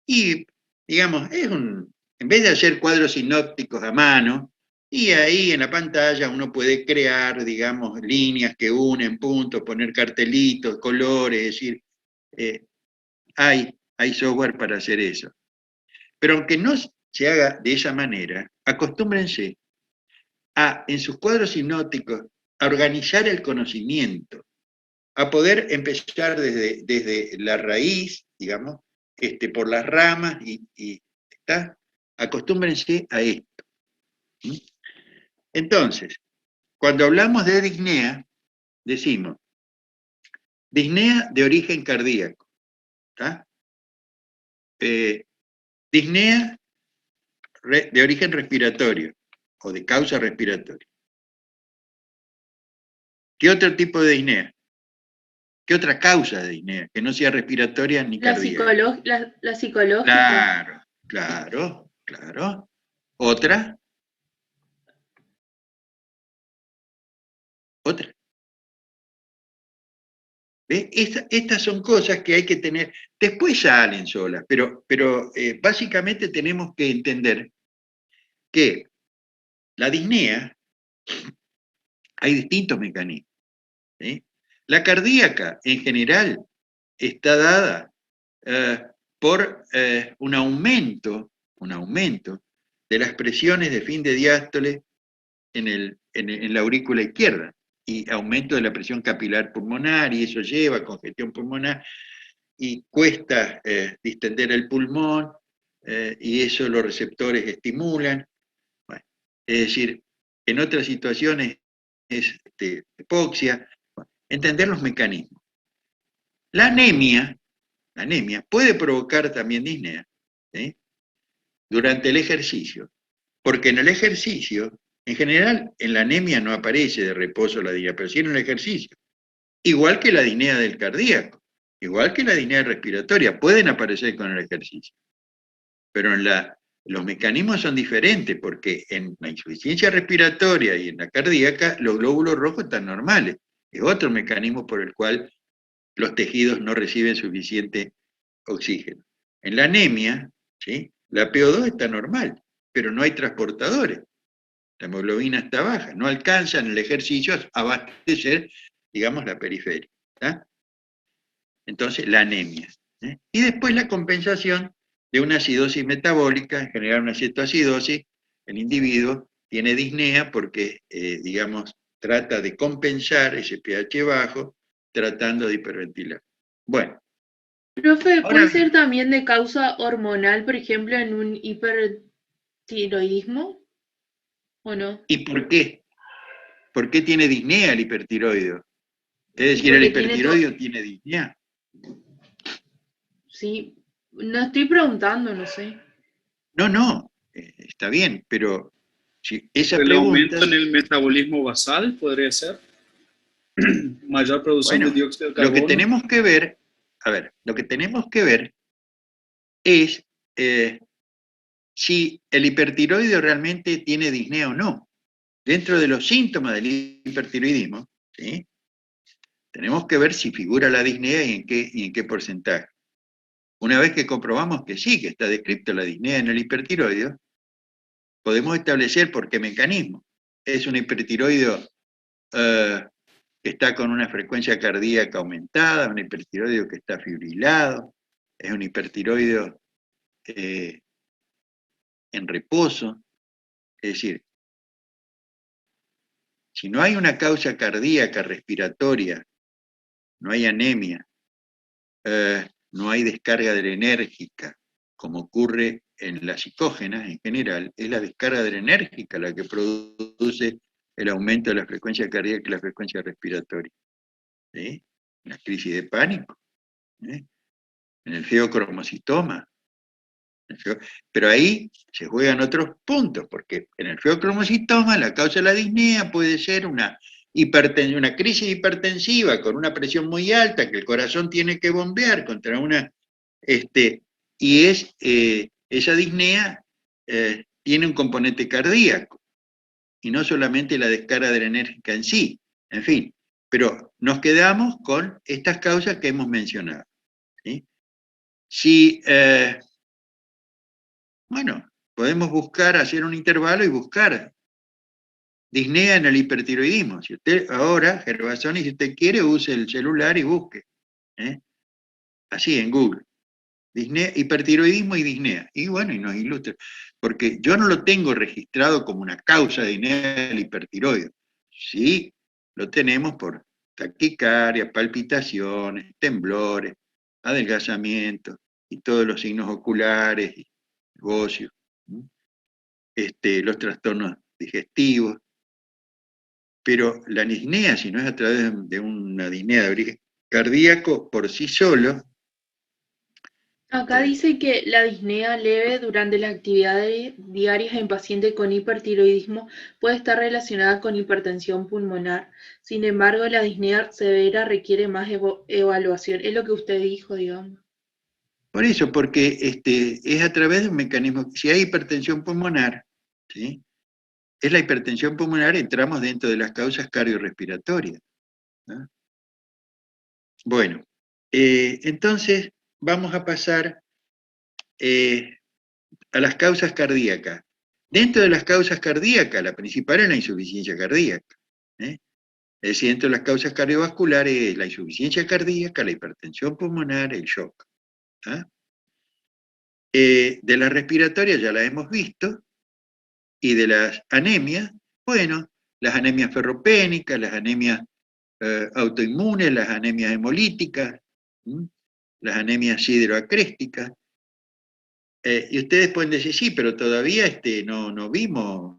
Y, digamos, en vez de hacer cuadros sinópticos a mano, y ahí en la pantalla uno puede crear, digamos, líneas que unen puntos, poner cartelitos, colores, es decir, hay software para hacer eso. Pero aunque no se haga de esa manera, acostúmbrense en sus cuadros sinópticos, a organizar el conocimiento, a poder empezar desde la raíz, digamos, por las ramas, acostúmbrense a esto. ¿Sí? Entonces, cuando hablamos de disnea, decimos, disnea de origen cardíaco, disnea de origen respiratorio, o de causa respiratoria. ¿Qué otro tipo de disnea? ¿Qué otra causa de disnea? Que no sea respiratoria ni cardíaca. La psicológica. Claro. ¿Otra? ¿Ve? Estas son cosas que hay que tener, después salen solas, pero básicamente tenemos que entender que la disnea, hay distintos mecanismos. ¿Sí? La cardíaca, en general, está dada por un aumento de las presiones de fin de diástole en la aurícula izquierda, y aumento de la presión capilar pulmonar, y eso lleva a congestión pulmonar, y cuesta distender el pulmón, y eso los receptores estimulan. Bueno, es decir, en otras situaciones es hipoxia. Bueno, entender los mecanismos. La anemia puede provocar también disnea, ¿sí? Durante el ejercicio, porque en el ejercicio, en general, en la anemia no aparece de reposo la disnea, pero sí en el ejercicio. Igual que la disnea del cardíaco, igual que la disnea respiratoria, pueden aparecer con el ejercicio. Pero los mecanismos son diferentes, porque en la insuficiencia respiratoria y en la cardíaca, los glóbulos rojos están normales. Es otro mecanismo por el cual los tejidos no reciben suficiente oxígeno. En la anemia, ¿sí?, la PO2 está normal, pero no hay transportadores. La hemoglobina está baja, no alcanza en el ejercicio a abastecer, digamos, la periferia. ¿Tá? Entonces, la anemia. Y después la compensación de una acidosis metabólica, en general una cetoacidosis, el individuo tiene disnea porque, digamos, trata de compensar ese pH bajo, tratando de hiperventilar. Bueno. Profe, Ahora ¿puede bien, ser también de causa hormonal, por ejemplo, en un hipertiroidismo? ¿O no? ¿y por qué? ¿Por qué tiene disnea el hipertiroideo? Es Y decir, el porque tiene todo. hipertiroideo tiene disnea. Sí, no estoy preguntando, no sé. No, está bien, pero si esa El pregunta, aumento en el metabolismo basal podría ser. Mayor producción de bueno, dióxido de lo que carbono. tenemos que ver, lo que tenemos que ver es si el hipertiroideo realmente tiene disnea o no. Dentro de los síntomas del hipertiroidismo, ¿sí?, tenemos que ver si figura la disnea y en qué porcentaje. Una vez que comprobamos que sí, que está descrita la disnea en el hipertiroideo, podemos establecer por qué mecanismo. Es un hipertiroideo que está con una frecuencia cardíaca aumentada, un hipertiroideo que está fibrilado, es un hipertiroideo en reposo. Es decir, si no hay una causa cardíaca respiratoria, no hay anemia, no hay descarga adrenérgica, como ocurre en las psicógenas en general, es la descarga adrenérgica la que produce el aumento de la frecuencia cardíaca y la frecuencia respiratoria. ¿Sí? En la crisis de pánico, en el feocromocitoma. Pero ahí se juegan otros puntos, porque en el feocromocitoma la causa de la disnea puede ser una crisis hipertensiva con una presión muy alta que el corazón tiene que bombear contra una... y esa disnea tiene un componente cardíaco, y no solamente la descarga adrenérgica en sí. En fin, pero nos quedamos con estas causas que hemos mencionado. ¿Sí? Si, bueno, podemos hacer un intervalo y buscar disnea en el hipertiroidismo. Si usted ahora, Gervasoni, si usted quiere, use el celular y busque. Así, en Google. Disnea, hipertiroidismo y disnea. Y bueno, y nos ilustra. Porque yo no lo tengo registrado como una causa de disnea del hipertiroideo. Sí, lo tenemos por taquicardia, palpitaciones, temblores, adelgazamiento y todos los signos oculares y óseos, los trastornos digestivos. Pero la disnea, si no es a través de una disnea de origen cardíaco por sí solo. Acá dice que la disnea leve durante las actividades diarias en pacientes con hipertiroidismo puede estar relacionada con hipertensión pulmonar. Sin embargo, la disnea severa requiere más evaluación. Es lo que usted dijo, digamos. Por eso, porque es a través de un mecanismo. Si hay hipertensión pulmonar, ¿sí?, es la hipertensión pulmonar, entramos dentro de las causas cardiorrespiratorias, ¿no? Bueno, entonces vamos a pasar a las causas cardíacas. Dentro de las causas cardíacas, la principal es la insuficiencia cardíaca. Es decir, dentro de las causas cardiovasculares, la insuficiencia cardíaca, la hipertensión pulmonar, el shock. De las respiratorias ya las hemos visto, y de las anemias, bueno, las anemias ferropénicas, las anemias autoinmunes, las anemias hemolíticas, las anemias sideroacrésticas. Y ustedes pueden decir, sí, pero todavía no vimos.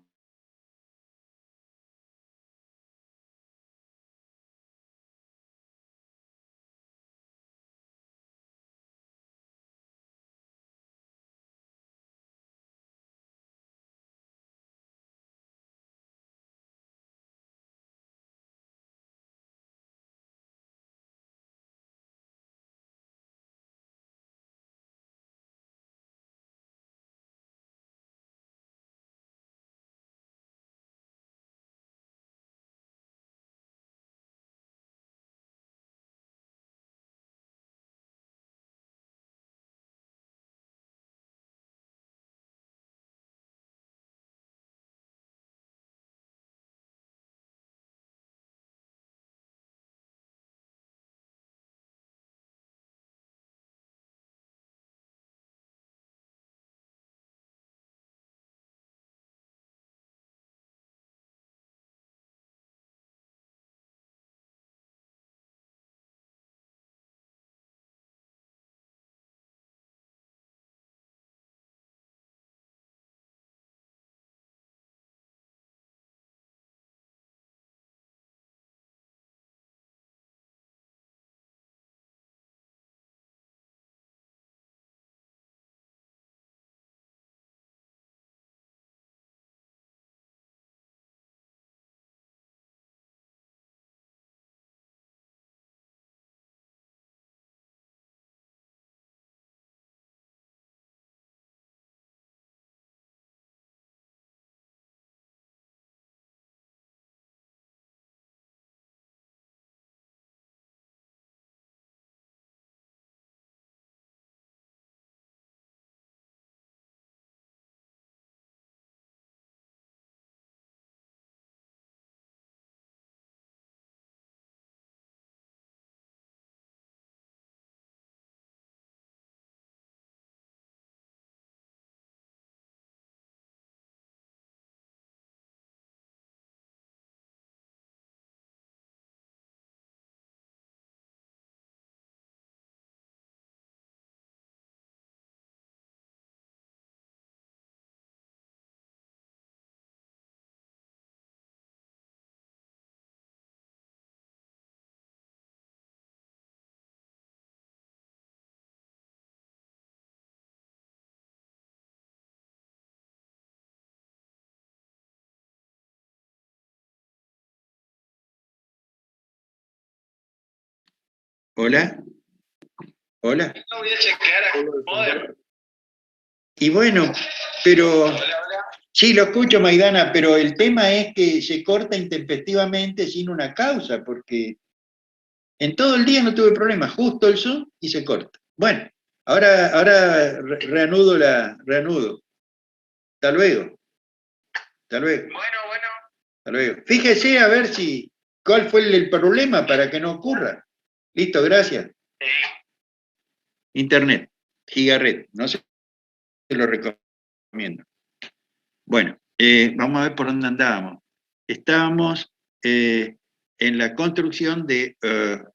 ¿Hola? ¿Hola? Y bueno, pero sí, lo escucho, Maidana, pero el tema es que se corta intempestivamente sin una causa, porque en todo el día no tuve problemas, justo el Zoom y se corta. Bueno, ahora reanudo. Hasta luego. Hasta luego. Hasta luego. Fíjese a ver cuál fue el problema para que no ocurra. Listo, gracias. Internet, Gigaret, no se lo recomiendo. Bueno, vamos a ver por dónde andábamos. Estábamos en la construcción de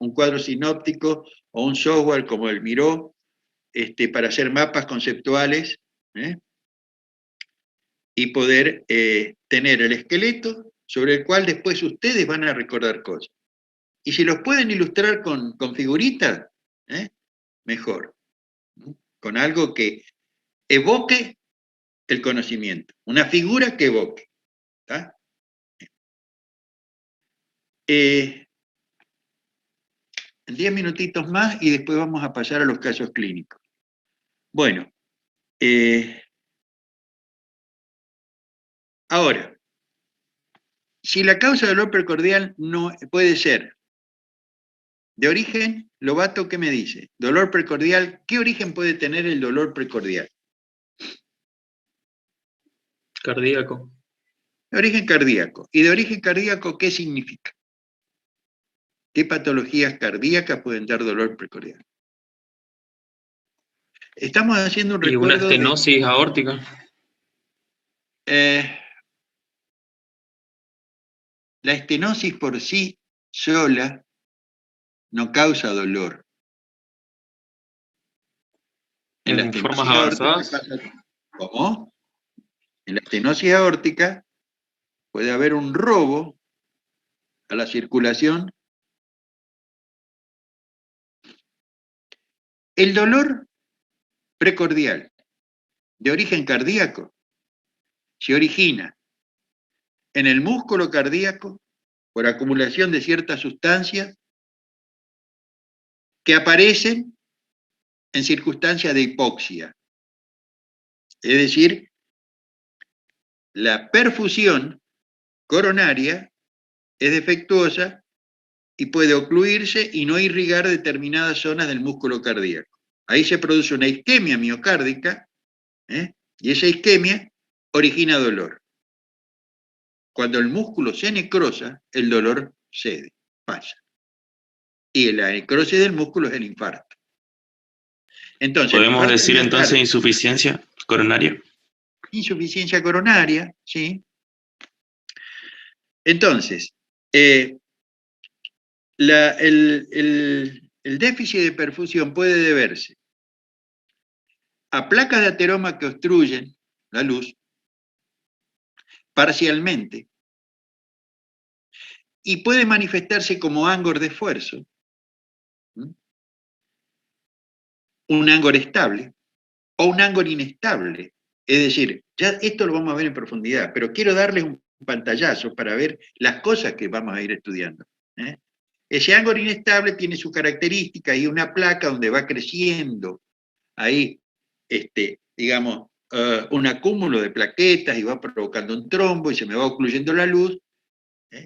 un cuadro sinóptico o un software como el Miro, para hacer mapas conceptuales y poder tener el esqueleto sobre el cual después ustedes van a recordar cosas. Y si los pueden ilustrar con figuritas, mejor. Con algo que evoque el conocimiento. Una figura que evoque. ¿Está? En 10 minutitos más y después vamos a pasar a los casos clínicos. Bueno, ahora, si la causa del dolor precordial no puede ser de origen Lobato, ¿qué me dice? Dolor precordial, ¿qué origen puede tener el dolor precordial? Cardíaco. De origen cardíaco. ¿Y de origen cardíaco qué significa? ¿Qué patologías cardíacas pueden dar dolor precordial? Estamos haciendo un Y una recuerdo estenosis aórtica. La estenosis por sí sola no causa dolor. En la En estenosis formas aórtica avanzadas. pasa- ¿Cómo? En la estenosis aórtica puede haber un robo a la circulación. El dolor precordial de origen cardíaco se origina en el músculo cardíaco por acumulación de ciertas sustancias que aparecen en circunstancias de hipoxia. Es decir, la perfusión coronaria es defectuosa y puede ocluirse y no irrigar determinadas zonas del músculo cardíaco. Ahí se produce una isquemia miocárdica, y esa isquemia origina dolor. Cuando el músculo se necrosa, el dolor cede, pasa. Y la necrosis del músculo es el infarto. Entonces, el ¿Podemos infarto decir entonces miocárdico, insuficiencia coronaria? insuficiencia coronaria, ¿sí? Entonces, el déficit de perfusión puede deberse a placas de ateroma que obstruyen la luz parcialmente y puede manifestarse como ángor de esfuerzo, un ángor estable o un ángor inestable. Es decir, ya esto lo vamos a ver en profundidad, pero quiero darles un pantallazo para ver las cosas que vamos a ir estudiando. Ese ángor inestable tiene su característica y una placa donde va creciendo ahí, digamos, un acúmulo de plaquetas y va provocando un trombo y se me va ocluyendo la luz,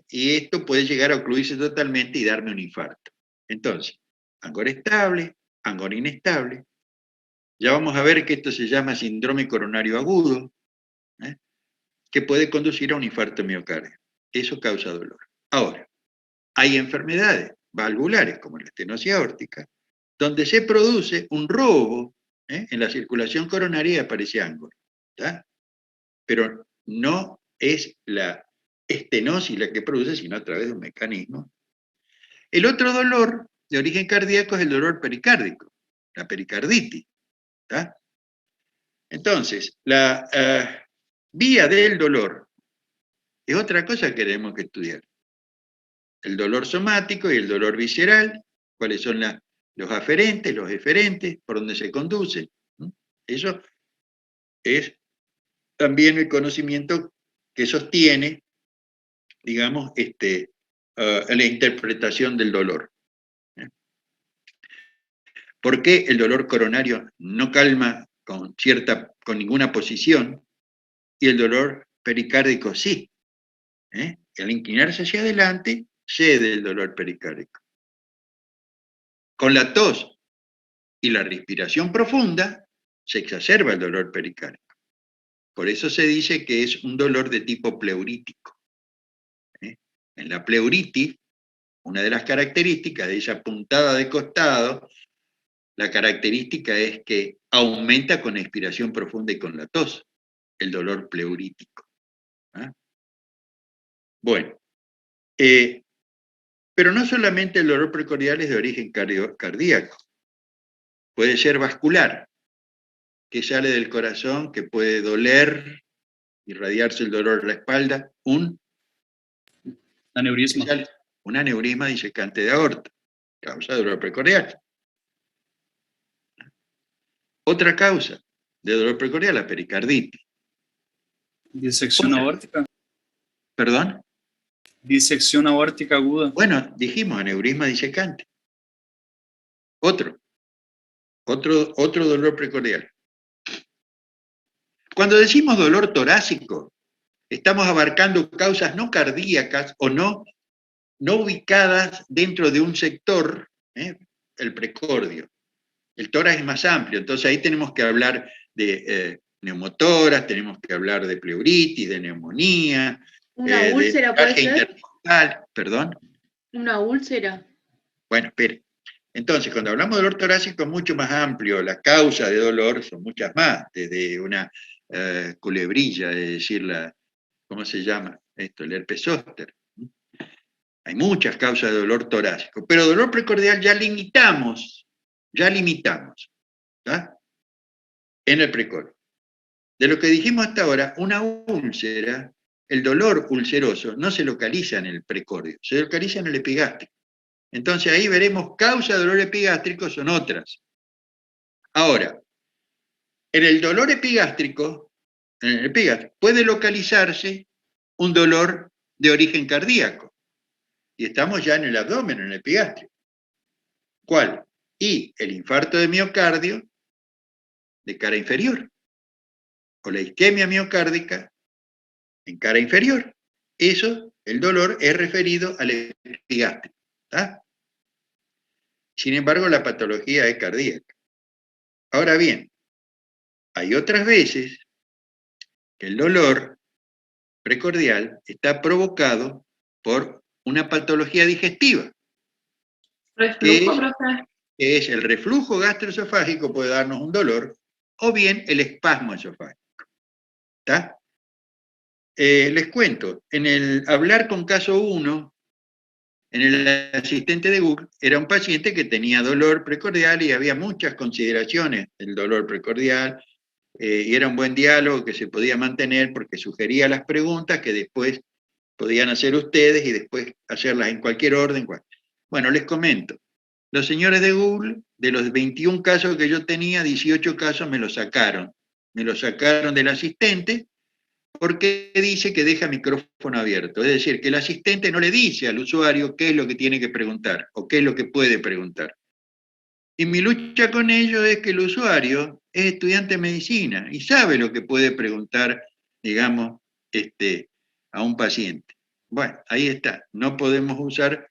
y esto puede llegar a ocluirse totalmente y darme un infarto. Entonces, ángor estable, ángor inestable. Ya vamos a ver que esto se llama síndrome coronario agudo, que puede conducir a un infarto miocardio. Eso causa dolor. Ahora, hay enfermedades valvulares, como la estenosis aórtica, donde se produce un robo en la circulación coronaria y aparece ángor. Pero no es la estenosis la que produce, sino a través de un mecanismo. El otro dolor de origen cardíaco es el dolor pericárdico, la pericarditis. Entonces, la vía del dolor es otra cosa que tenemos que estudiar. El dolor somático y el dolor visceral, cuáles son los aferentes, los eferentes, por dónde se conducen. Eso es también el conocimiento que sostiene, digamos, la interpretación del dolor. ¿Por qué el dolor coronario no calma con ninguna posición y el dolor pericárdico sí? Al inclinarse hacia adelante, cede el dolor pericárdico. Con la tos y la respiración profunda, se exacerba el dolor pericárdico. Por eso se dice que es un dolor de tipo pleurítico. En la pleuritis, una de las características de esa puntada de costado, la característica es que aumenta con expiración profunda y con la tos, el dolor pleurítico. Bueno, pero no solamente el dolor precordial es de origen cardíaco, puede ser vascular, que sale del corazón, que puede doler, irradiarse el dolor de la espalda, un aneurisma disecante de aorta, causa de dolor precordial. Otra causa de dolor precordial, la pericarditis. Disección aórtica. ¿Perdón? Disección aórtica aguda. Bueno, dijimos aneurisma disecante. Otro dolor precordial. Cuando decimos dolor torácico, estamos abarcando causas no cardíacas o no ubicadas dentro de un sector, el precordio. El tórax es más amplio, entonces ahí tenemos que hablar de neumotórax, tenemos que hablar de pleuritis, de neumonía, ¿Una de úlcera puede hemorragia ser? intercostal, perdón. ¿Una úlcera? Bueno, espere. Entonces, cuando hablamos de dolor torácico es mucho más amplio, las causas de dolor son muchas más, desde una culebrilla, es decir, ¿cómo se llama esto? El herpes zóster. Hay muchas causas de dolor torácico, pero dolor precordial ya limitamos, ¿tá? En el precordio. De lo que dijimos hasta ahora, una úlcera, el dolor ulceroso no se localiza en el precordio, se localiza en el epigástrico. Entonces ahí veremos causa de dolor epigástrico son otras. Ahora, en el dolor epigástrico, puede localizarse un dolor de origen cardíaco. Y estamos ya en el abdomen, en el epigástrico. ¿Cuál? Y el infarto de miocardio de cara inferior. O la isquemia miocárdica en cara inferior. Eso, el dolor, es referido al epigástrico. ¿Tá? Sin embargo, la patología es cardíaca. Ahora bien, hay otras veces que el dolor precordial está provocado por una patología digestiva. ¿Reflujo, profe? Que es el reflujo gastroesofágico, puede darnos un dolor, o bien el espasmo esofágico. ¿Está? Les cuento, en el hablar con caso 1, en el asistente de Google, era un paciente que tenía dolor precordial y había muchas consideraciones del dolor precordial, y era un buen diálogo que se podía mantener porque sugería las preguntas que después podían hacer ustedes y después hacerlas en cualquier orden. Bueno, les comento. Los señores de Google, de los 21 casos que yo tenía, 18 casos me los sacaron. Me los sacaron del asistente porque dice que deja micrófono abierto. Es decir, que el asistente no le dice al usuario qué es lo que tiene que preguntar o qué es lo que puede preguntar. Y mi lucha con ello es que el usuario es estudiante de medicina y sabe lo que puede preguntar, digamos, a un paciente. Bueno, ahí está. No podemos usar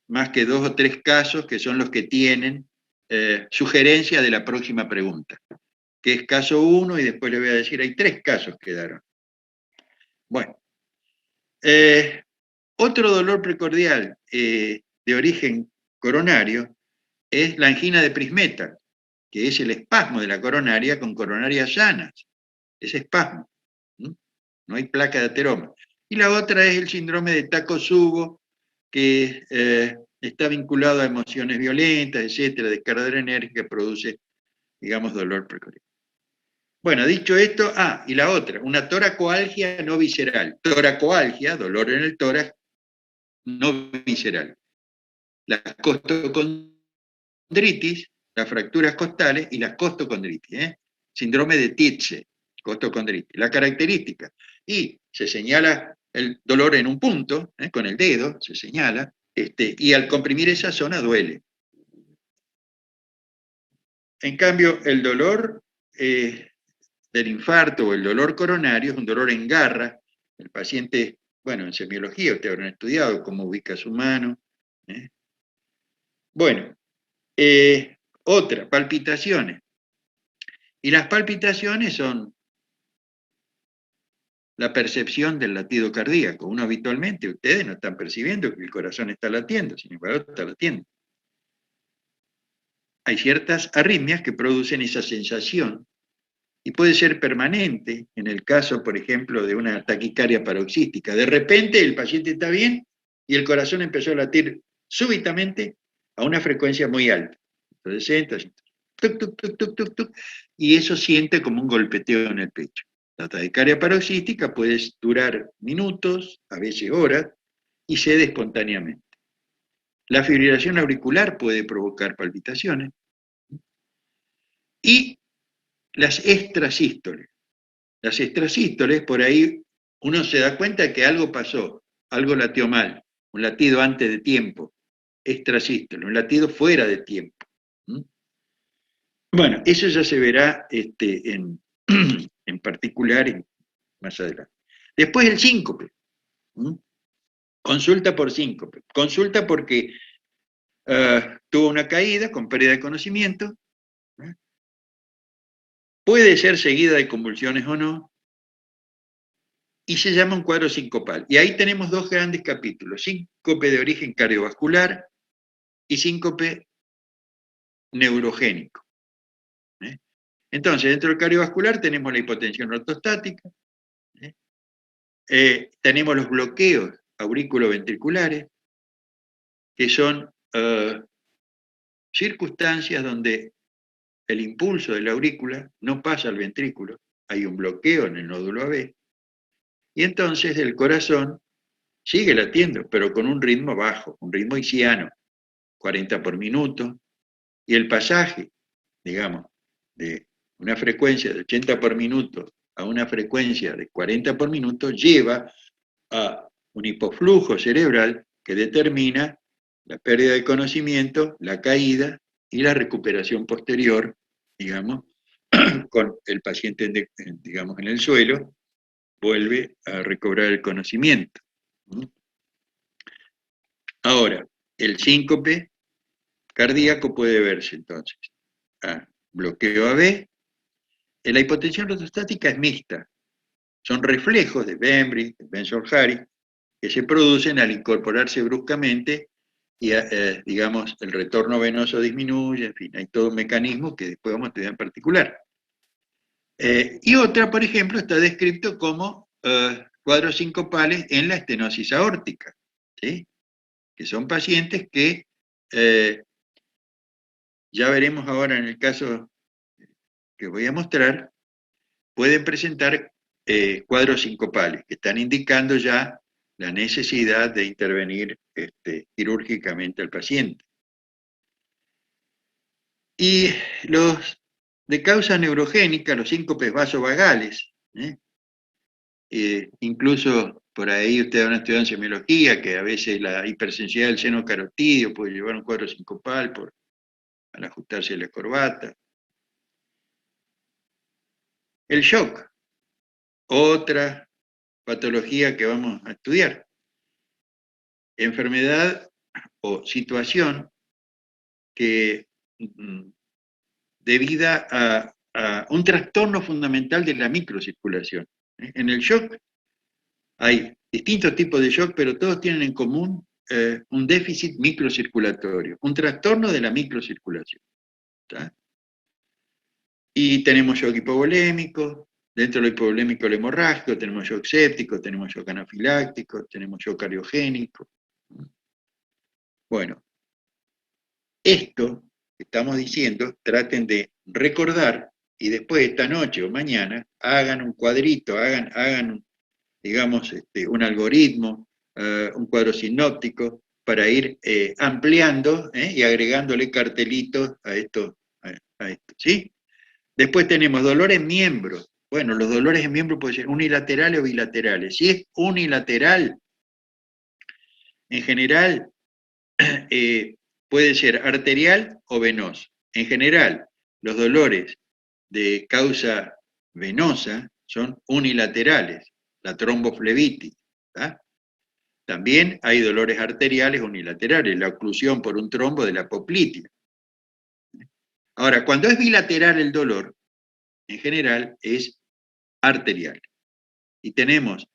más que 2 o 3 casos que son los que tienen sugerencia de la próxima pregunta, que es caso 1 y después le voy a decir, hay 3 casos que quedaron. Bueno, otro dolor precordial de origen coronario es la angina de Prismeta, que es el espasmo de la coronaria con coronarias llanas, es espasmo, no hay placa de ateroma. Y la otra es el síndrome de Takotsubo, que está vinculado a emociones violentas, etcétera, descarga adrenérgica que produce, digamos, dolor precordial. Bueno, dicho esto, y la otra, una toracoalgia no visceral. Toracoalgia, dolor en el tórax, no visceral. Las costocondritis, las fracturas costales y las costocondritis. Síndrome de Tietze, costocondritis. La característica, y se señala el dolor en un punto, con el dedo, se señala, y al comprimir esa zona duele. En cambio, el dolor del infarto o el dolor coronario es un dolor en garra. El paciente, bueno, en semiología ustedes habrán estudiado cómo ubica su mano. Bueno, otra, palpitaciones. Y las palpitaciones son la percepción del latido cardíaco. Uno habitualmente, ustedes no están percibiendo que el corazón está latiendo, sin embargo está latiendo. Hay ciertas arritmias que producen esa sensación y puede ser permanente en el caso, por ejemplo, de una taquicardia paroxística. De repente el paciente está bien y el corazón empezó a latir súbitamente a una frecuencia muy alta. 60, tuc, tuc, tuc, tuc, tuc, tuc, y eso siente como un golpeteo en el pecho. La taquicardia paroxística puede durar minutos, a veces horas, y cede espontáneamente. La fibrilación auricular puede provocar palpitaciones. Y las extrasístoles. Las extrasístoles, por ahí uno se da cuenta que algo pasó, algo latió mal, un latido antes de tiempo, extrasístole, un latido fuera de tiempo. Bueno, eso ya se verá en particular más adelante. Después el síncope. Consulta por síncope. Consulta porque tuvo una caída con pérdida de conocimiento, puede ser seguida de convulsiones o no, y se llama un cuadro sincopal. Y ahí tenemos dos grandes capítulos, síncope de origen cardiovascular y síncope neurogénico. Entonces, dentro del cardiovascular tenemos la hipotensión ortostática, tenemos los bloqueos aurículo-ventriculares, que son circunstancias donde el impulso de la aurícula no pasa al ventrículo, hay un bloqueo en el nódulo AB, y entonces el corazón sigue latiendo, pero con un ritmo bajo, un ritmo isiano, 40 por minuto, y el pasaje, digamos, de una frecuencia de 80 por minuto a una frecuencia de 40 por minuto lleva a un hipoflujo cerebral que determina la pérdida de conocimiento, la caída y la recuperación posterior, digamos, con el paciente, digamos, en el suelo, vuelve a recobrar el conocimiento. Ahora, el síncope cardíaco puede verse entonces a bloqueo AB. La hipotensión ortostática es mixta. Son reflejos de Bembry, de Ben-Solhari, que se producen al incorporarse bruscamente y, digamos, el retorno venoso disminuye, en fin, hay todo un mecanismo que después vamos a estudiar en particular. Y otra, por ejemplo, está descrito como cuadros sincopales en la estenosis aórtica, ¿sí? Que son pacientes que, ya veremos ahora en el caso que voy a mostrar, pueden presentar cuadros sincopales, que están indicando ya la necesidad de intervenir quirúrgicamente al paciente. Y los de causa neurogénica, los síncopes vasovagales, incluso por ahí ustedes han estudiado en semiología, que a veces la hipersensibilidad del seno carotídeo puede llevar a un cuadro sincopal al ajustarse la corbata. El shock, otra patología que vamos a estudiar. Enfermedad o situación que debida a un trastorno fundamental de la microcirculación. En el shock hay distintos tipos de shock, pero todos tienen en común un déficit microcirculatorio, un trastorno de la microcirculación. ¿Tá? Y tenemos shock hipovolémico, dentro del hipovolémico el hemorrágico, tenemos shock séptico, tenemos shock anafiláctico, tenemos shock cardiogénico. Bueno, esto que estamos diciendo, traten de recordar y después esta noche o mañana hagan un cuadrito, hagan digamos, un algoritmo, un cuadro sinóptico para ir ampliando y agregándole cartelitos a esto, ¿sí? Después tenemos dolores en miembros. Bueno, los dolores en miembros pueden ser unilaterales o bilaterales. Si es unilateral, en general, puede ser arterial o venoso. En general, los dolores de causa venosa son unilaterales, la tromboflebitis. ¿Tá? También hay dolores arteriales unilaterales, la oclusión por un trombo de la poplitea. Ahora, cuando es bilateral el dolor, en general es arterial. Y tenemos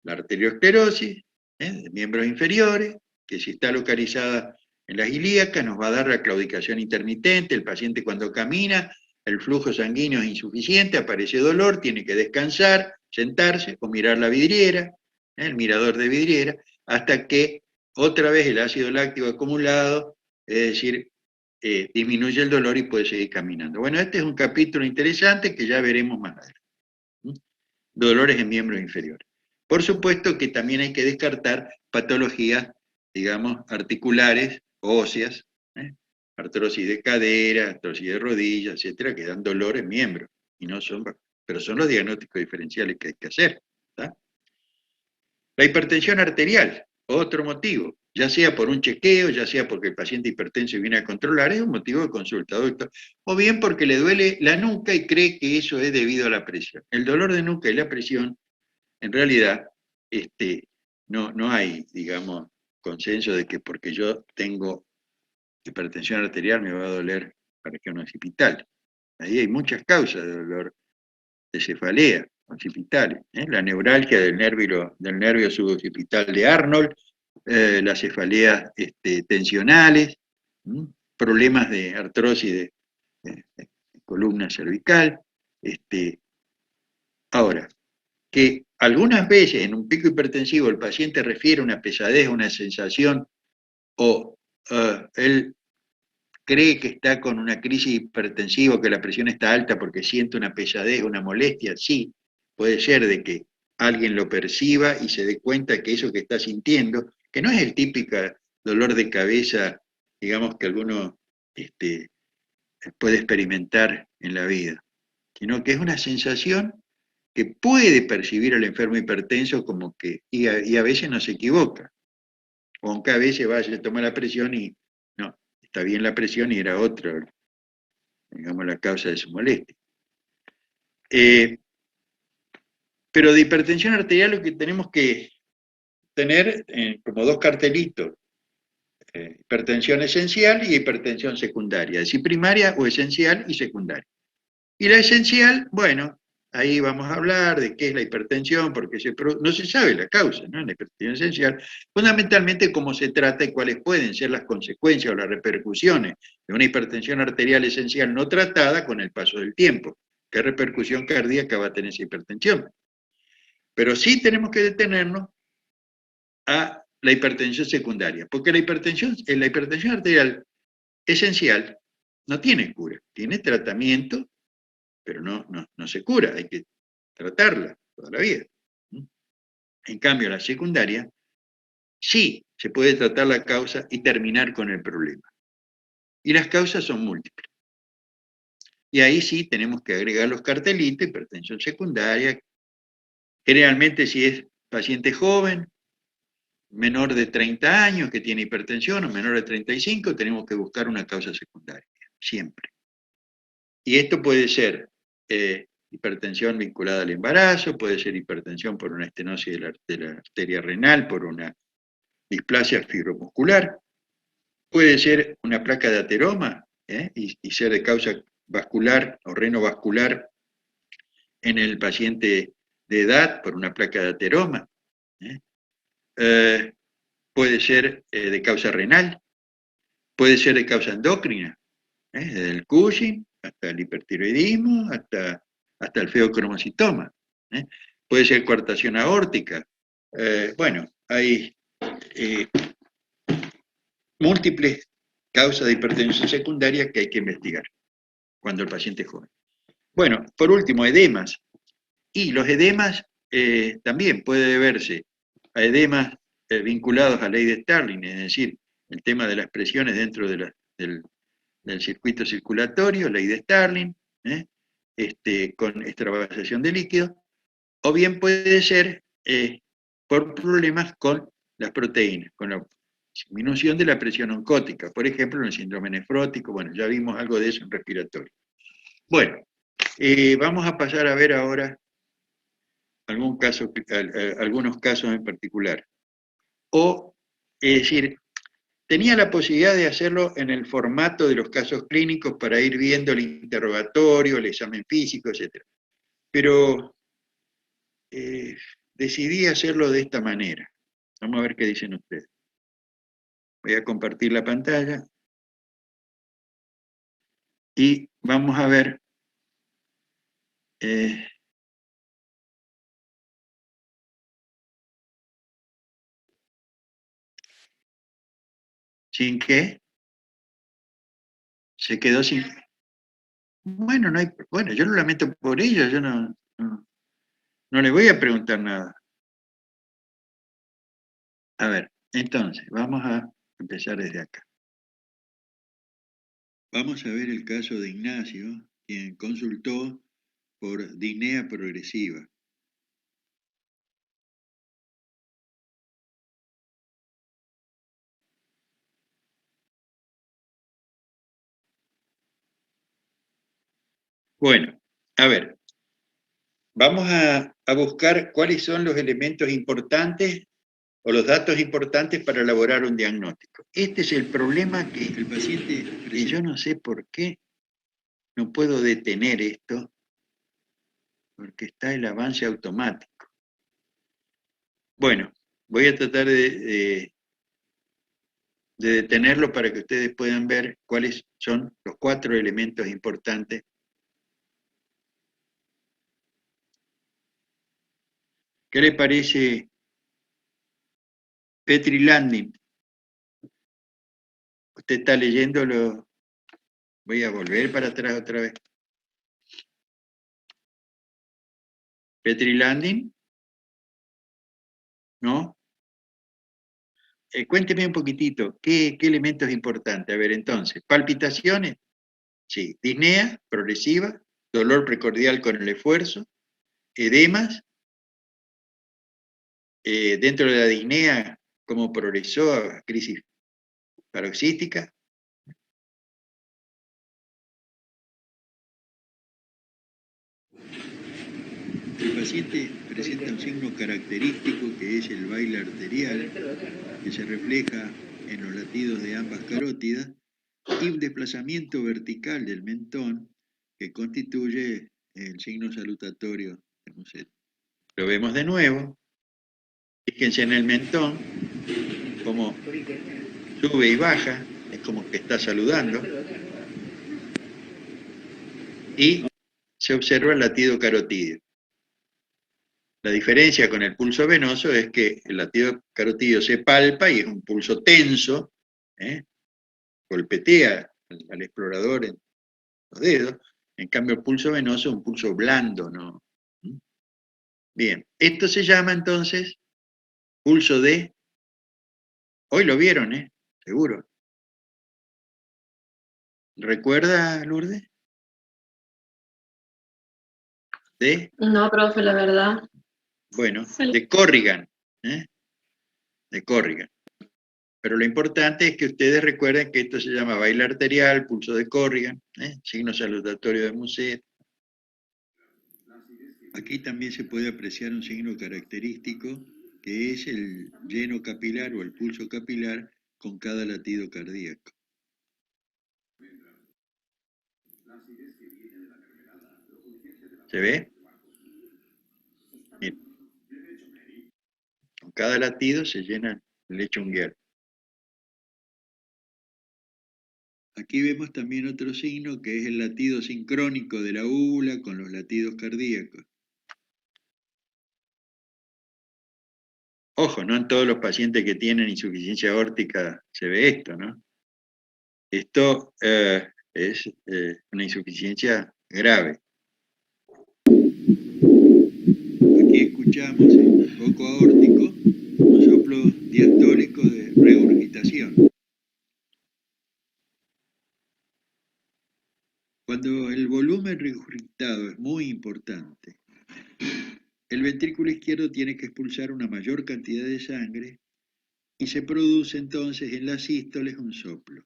la arteriosclerosis de miembros inferiores, que si está localizada en las ilíacas nos va a dar la claudicación intermitente, el paciente cuando camina, el flujo sanguíneo es insuficiente, aparece dolor, tiene que descansar, sentarse o mirar la vidriera, el mirador de vidriera, hasta que otra vez el ácido láctico acumulado, es decir, disminuye el dolor y puede seguir caminando. Bueno, este es un capítulo interesante que ya veremos más adelante. Dolores en miembros inferiores. Por supuesto que también hay que descartar patologías, digamos, articulares, óseas, artrosis de cadera, artrosis de rodilla, etcétera, que dan dolor en miembros, y no son, pero son los diagnósticos diferenciales que hay que hacer. ¿Tá? La hipertensión arterial, otro motivo, ya sea por un chequeo, ya sea porque el paciente hipertenso viene a controlar, es un motivo de consulta, doctor, o bien porque le duele la nuca y cree que eso es debido a la presión. El dolor de nuca y la presión, en realidad, no hay, digamos, consenso de que porque yo tengo hipertensión arterial me va a doler la región occipital. Ahí hay muchas causas de dolor de cefalea occipitales, la neuralgia del nervio suboccipital de Arnold, las cefaleas tensionales, problemas de artrosis de columna cervical. Ahora, que algunas veces en un pico hipertensivo el paciente refiere una pesadez, una sensación, o él cree que está con una crisis hipertensiva, que la presión está alta porque siente una pesadez, una molestia, sí, puede ser de que alguien lo perciba y se dé cuenta que eso que está sintiendo, que no es el típico dolor de cabeza, digamos, que alguno puede experimentar en la vida, sino que es una sensación que puede percibir al enfermo hipertenso como que, y a veces no se equivoca, aunque a veces vaya a tomar la presión y no, está bien la presión y era otra, digamos, la causa de su molestia. Pero de hipertensión arterial lo que tenemos que tener como dos cartelitos, hipertensión esencial y hipertensión secundaria, es decir, primaria o esencial y secundaria. Y la esencial, bueno, ahí vamos a hablar de qué es la hipertensión, porque no se sabe la causa, ¿no? La hipertensión esencial, fundamentalmente cómo se trata y cuáles pueden ser las consecuencias o las repercusiones de una hipertensión arterial esencial no tratada con el paso del tiempo. ¿Qué repercusión cardíaca va a tener esa hipertensión? Pero sí tenemos que detenernos a la hipertensión secundaria, porque la hipertensión arterial esencial no tiene cura, tiene tratamiento, pero no se cura, hay que tratarla toda la vida. En cambio, la secundaria, sí se puede tratar la causa y terminar con el problema. Y las causas son múltiples. Y ahí sí tenemos que agregar los cartelitos, hipertensión secundaria. Generalmente si es paciente joven, menor de 30 años que tiene hipertensión o menor de 35, tenemos que buscar una causa secundaria, siempre. Y esto puede ser hipertensión vinculada al embarazo, puede ser hipertensión por una estenosis de la arteria renal, por una displasia fibromuscular, puede ser una placa de ateroma y ser de causa vascular o renovascular en el paciente de edad por una placa de ateroma. Puede ser de causa renal, puede ser de causa endocrina, desde el Cushing hasta el hipertiroidismo, hasta el feocromocitoma. Puede ser coartación aórtica. Bueno, hay múltiples causas de hipertensión secundaria que hay que investigar cuando el paciente es joven. Bueno, por último, edemas. Y los edemas también puede deberse a edemas vinculados a la ley de Starling, es decir, el tema de las presiones dentro de del circuito circulatorio, ley de Starling, con extravasación de líquido, o bien puede ser por problemas con las proteínas, con la disminución de la presión oncótica, por ejemplo, en el síndrome nefrótico. Bueno, ya vimos algo de eso en respiratorio. Bueno, vamos a pasar a ver ahora algunos casos en particular. Es decir, tenía la posibilidad de hacerlo en el formato de los casos clínicos para ir viendo el interrogatorio, el examen físico, etc. Pero decidí hacerlo de esta manera. Vamos a ver qué dicen ustedes. Voy a compartir la pantalla y vamos a ver ¿sin qué? Se quedó sin... Bueno, bueno, yo lo lamento por ella, yo no le voy a preguntar nada. A ver, entonces, vamos a empezar desde acá. Vamos a ver el caso de Ignacio, quien consultó por disnea progresiva. Bueno, a ver, vamos a buscar cuáles son los elementos importantes o los datos importantes para elaborar un diagnóstico. Este es el problema que el paciente, y yo no sé por qué no puedo detener esto, porque está el avance automático. Bueno, voy a tratar de detenerlo para que ustedes puedan ver cuáles son los 4 elementos importantes. ¿Qué le parece Petri Landing? Usted está leyéndolo. Voy a volver para atrás otra vez. Petri Landing. ¿No? Cuénteme un poquitito, ¿qué elementos importantes? A ver, entonces, palpitaciones, sí, disnea progresiva, dolor precordial con el esfuerzo, edemas, dentro de la disnea, cómo progresó a crisis paroxística. El paciente presenta un signo característico que es el baile arterial, que se refleja en los latidos de ambas carótidas, y un desplazamiento vertical del mentón que constituye el signo salutatorio de Muset. Lo vemos de nuevo. Fíjense en el mentón, cómo sube y baja, es como que está saludando. Y se observa el latido carotídeo. La diferencia con el pulso venoso es que el latido carotídeo se palpa y es un pulso tenso, golpetea al explorador en los dedos. En cambio, el pulso venoso es un pulso blando, ¿no? Bien, esto se llama entonces pulso de... Hoy lo vieron, seguro. ¿Recuerda, Lourdes? No, profe, la verdad. Bueno, de Corrigan, de Corrigan. Pero lo importante es que ustedes recuerden que esto se llama baile arterial, pulso de Corrigan, signo salutatorio de Muset. Aquí también se puede apreciar un signo característico que es el lleno capilar o el pulso capilar con cada latido cardíaco. ¿Se ve? Bien. Con cada latido se llena el lecho unguial. Aquí vemos también otro signo que es el latido sincrónico de la úvula con los latidos cardíacos. Ojo, no en todos los pacientes que tienen insuficiencia aórtica se ve esto, ¿no? Esto es una insuficiencia grave. Aquí escuchamos el foco aórtico, un soplo diastólico de regurgitación. Cuando el volumen regurgitado es muy importante, el ventrículo izquierdo tiene que expulsar una mayor cantidad de sangre y se produce entonces en las sístoles un soplo.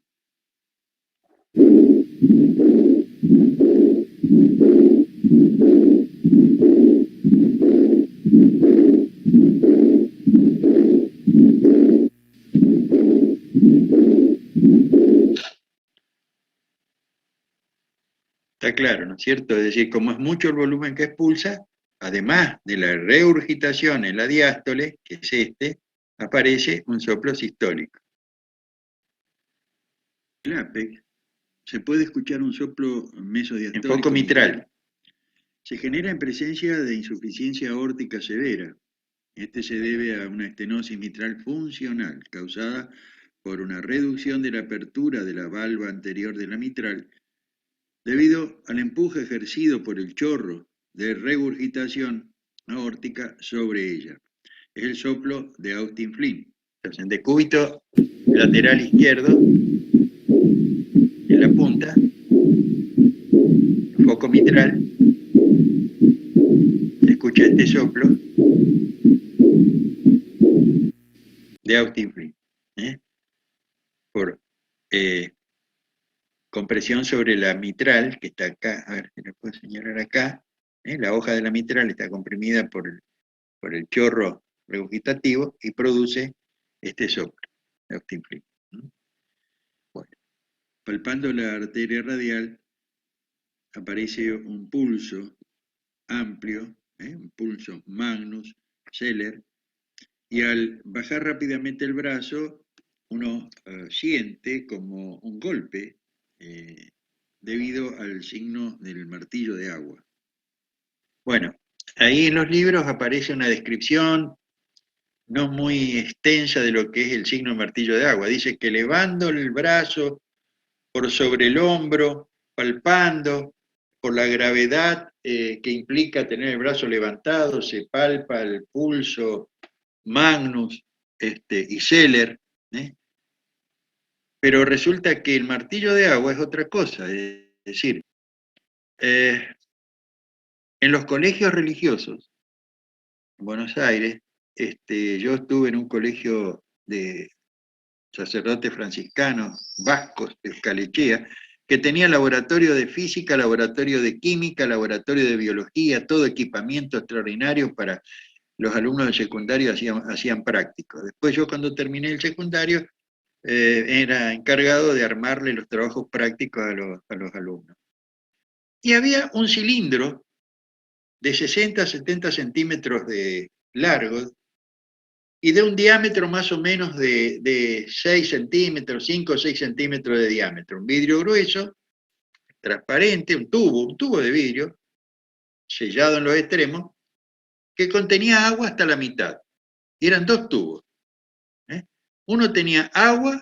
Está claro, ¿no es cierto? Es decir, como es mucho el volumen que expulsa, además de la regurgitación en la diástole, que es aparece un soplo sistólico. En el APEC se puede escuchar un soplo mesodiastólico. En foco mitral. Se genera en presencia de insuficiencia aórtica severa. Este se debe a una estenosis mitral funcional causada por una reducción de la apertura de la valva anterior de la mitral debido al empuje ejercido por el chorro de regurgitación aórtica sobre ella. Es el soplo de Austin Flynn. Entonces, en decúbito lateral izquierdo, en la punta, el foco mitral, se escucha este soplo de Austin Flynn, por compresión sobre la mitral, que está acá, a ver si lo puedo señalar acá, la hoja de la mitral está comprimida por el chorro regurgitativo y produce este soplo de Austin Flint. Bueno, palpando la arteria radial aparece un pulso amplio, un pulso magnus, Zeller, y al bajar rápidamente el brazo uno siente como un golpe debido al signo del martillo de agua. Bueno, ahí en los libros aparece una descripción no muy extensa de lo que es el signo del martillo de agua. Dice que elevando el brazo por sobre el hombro, palpando, por la gravedad que implica tener el brazo levantado, se palpa el pulso magnus y Zeller, pero resulta que el martillo de agua es otra cosa, es decir, en los colegios religiosos, en Buenos Aires, yo estuve en un colegio de sacerdotes franciscanos vascos de Escalechea, que tenía laboratorio de física, laboratorio de química, laboratorio de biología, todo equipamiento extraordinario para los alumnos del secundario hacían prácticos. Después yo cuando terminé el secundario era encargado de armarle los trabajos prácticos a los alumnos. Y había un cilindro de 60 a 70 centímetros de largo y de un diámetro más o menos de 6 centímetros, 5 o 6 centímetros de diámetro. Un vidrio grueso, transparente, un tubo de vidrio, sellado en los extremos, que contenía agua hasta la mitad. Y eran dos tubos. Uno tenía agua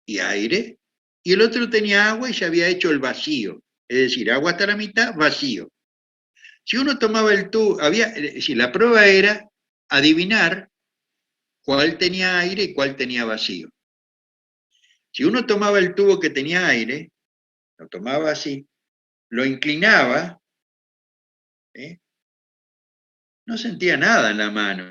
y aire, y el otro tenía agua y se había hecho el vacío. Es decir, agua hasta la mitad, vacío. Si uno tomaba el tubo, la prueba era adivinar cuál tenía aire y cuál tenía vacío. Si uno tomaba el tubo que tenía aire, lo tomaba así, lo inclinaba, no sentía nada en la mano.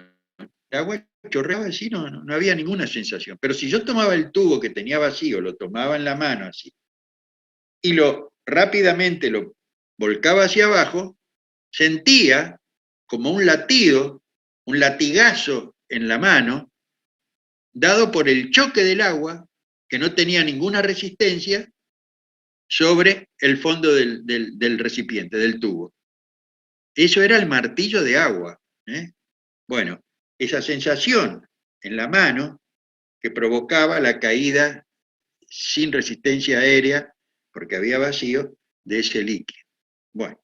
El agua chorreaba así, no había ninguna sensación. Pero si yo tomaba el tubo que tenía vacío, lo tomaba en la mano así, y rápidamente lo volcaba hacia abajo, sentía como un latido, un latigazo en la mano, dado por el choque del agua, que no tenía ninguna resistencia, sobre el fondo del recipiente, del tubo. Eso era el martillo de agua. Bueno, esa sensación en la mano que provocaba la caída sin resistencia aérea, porque había vacío, de ese líquido. Bueno,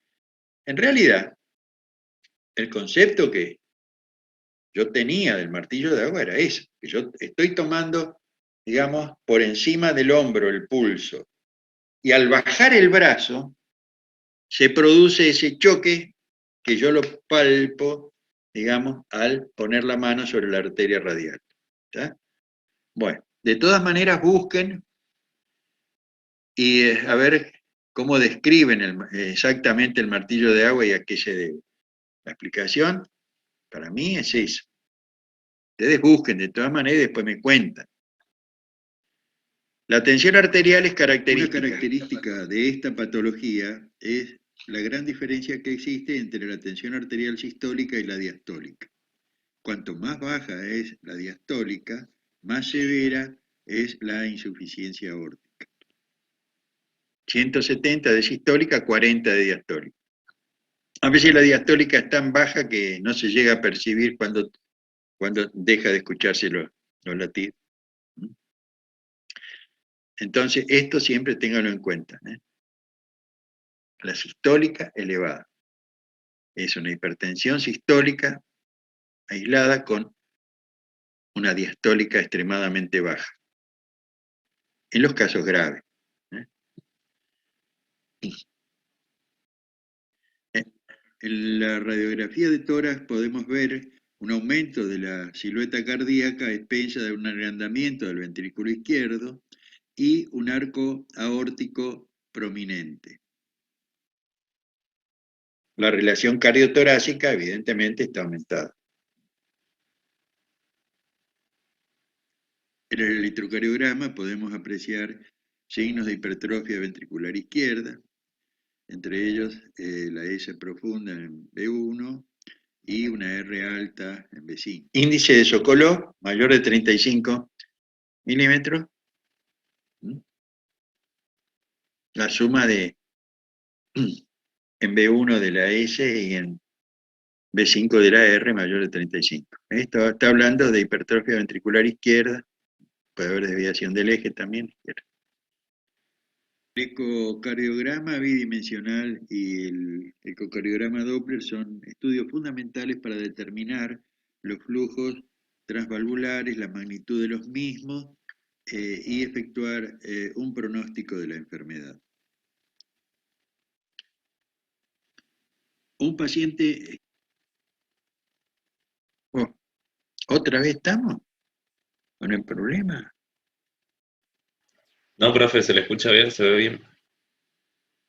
en realidad, el concepto que yo tenía del martillo de agua era eso, que yo estoy tomando, digamos, por encima del hombro el pulso, y al bajar el brazo, se produce ese choque que yo lo palpo, digamos, al poner la mano sobre la arteria radial. ¿Está? Bueno, de todas maneras busquen y a ver cómo describen exactamente el martillo de agua y a qué se debe. La explicación, para mí, es eso. Ustedes busquen de todas maneras y después me cuentan. La tensión arterial es característica. Una característica de esta patología es la gran diferencia que existe entre la tensión arterial sistólica y la diastólica. Cuanto más baja es la diastólica, más severa es la insuficiencia aórtica. 170 de sistólica, 40 de diastólica. A veces la diastólica es tan baja que no se llega a percibir cuando deja de escucharse los latidos. Entonces, esto siempre ténganlo en cuenta. La sistólica elevada. Es una hipertensión sistólica aislada con una diastólica extremadamente baja. En los casos graves. En la radiografía de tórax podemos ver un aumento de la silueta cardíaca a expensas de un agrandamiento del ventrículo izquierdo y un arco aórtico prominente. La relación cardiotorácica evidentemente está aumentada. En el electrocardiograma podemos apreciar signos de hipertrofia ventricular izquierda, entre ellos la S profunda en B1 y una R alta en B5. Índice de Sokolov mayor de 35 milímetros. La suma de en B1 de la S y en B5 de la R mayor de 35. Esto está hablando de hipertrofia ventricular izquierda, puede haber desviación del eje también izquierda. El ecocardiograma bidimensional y el ecocardiograma Doppler son estudios fundamentales para determinar los flujos transvalvulares, la magnitud de los mismos y efectuar un pronóstico de la enfermedad. Un paciente... Oh, ¿otra vez estamos con el problema? No, profe, se le escucha bien, se ve bien.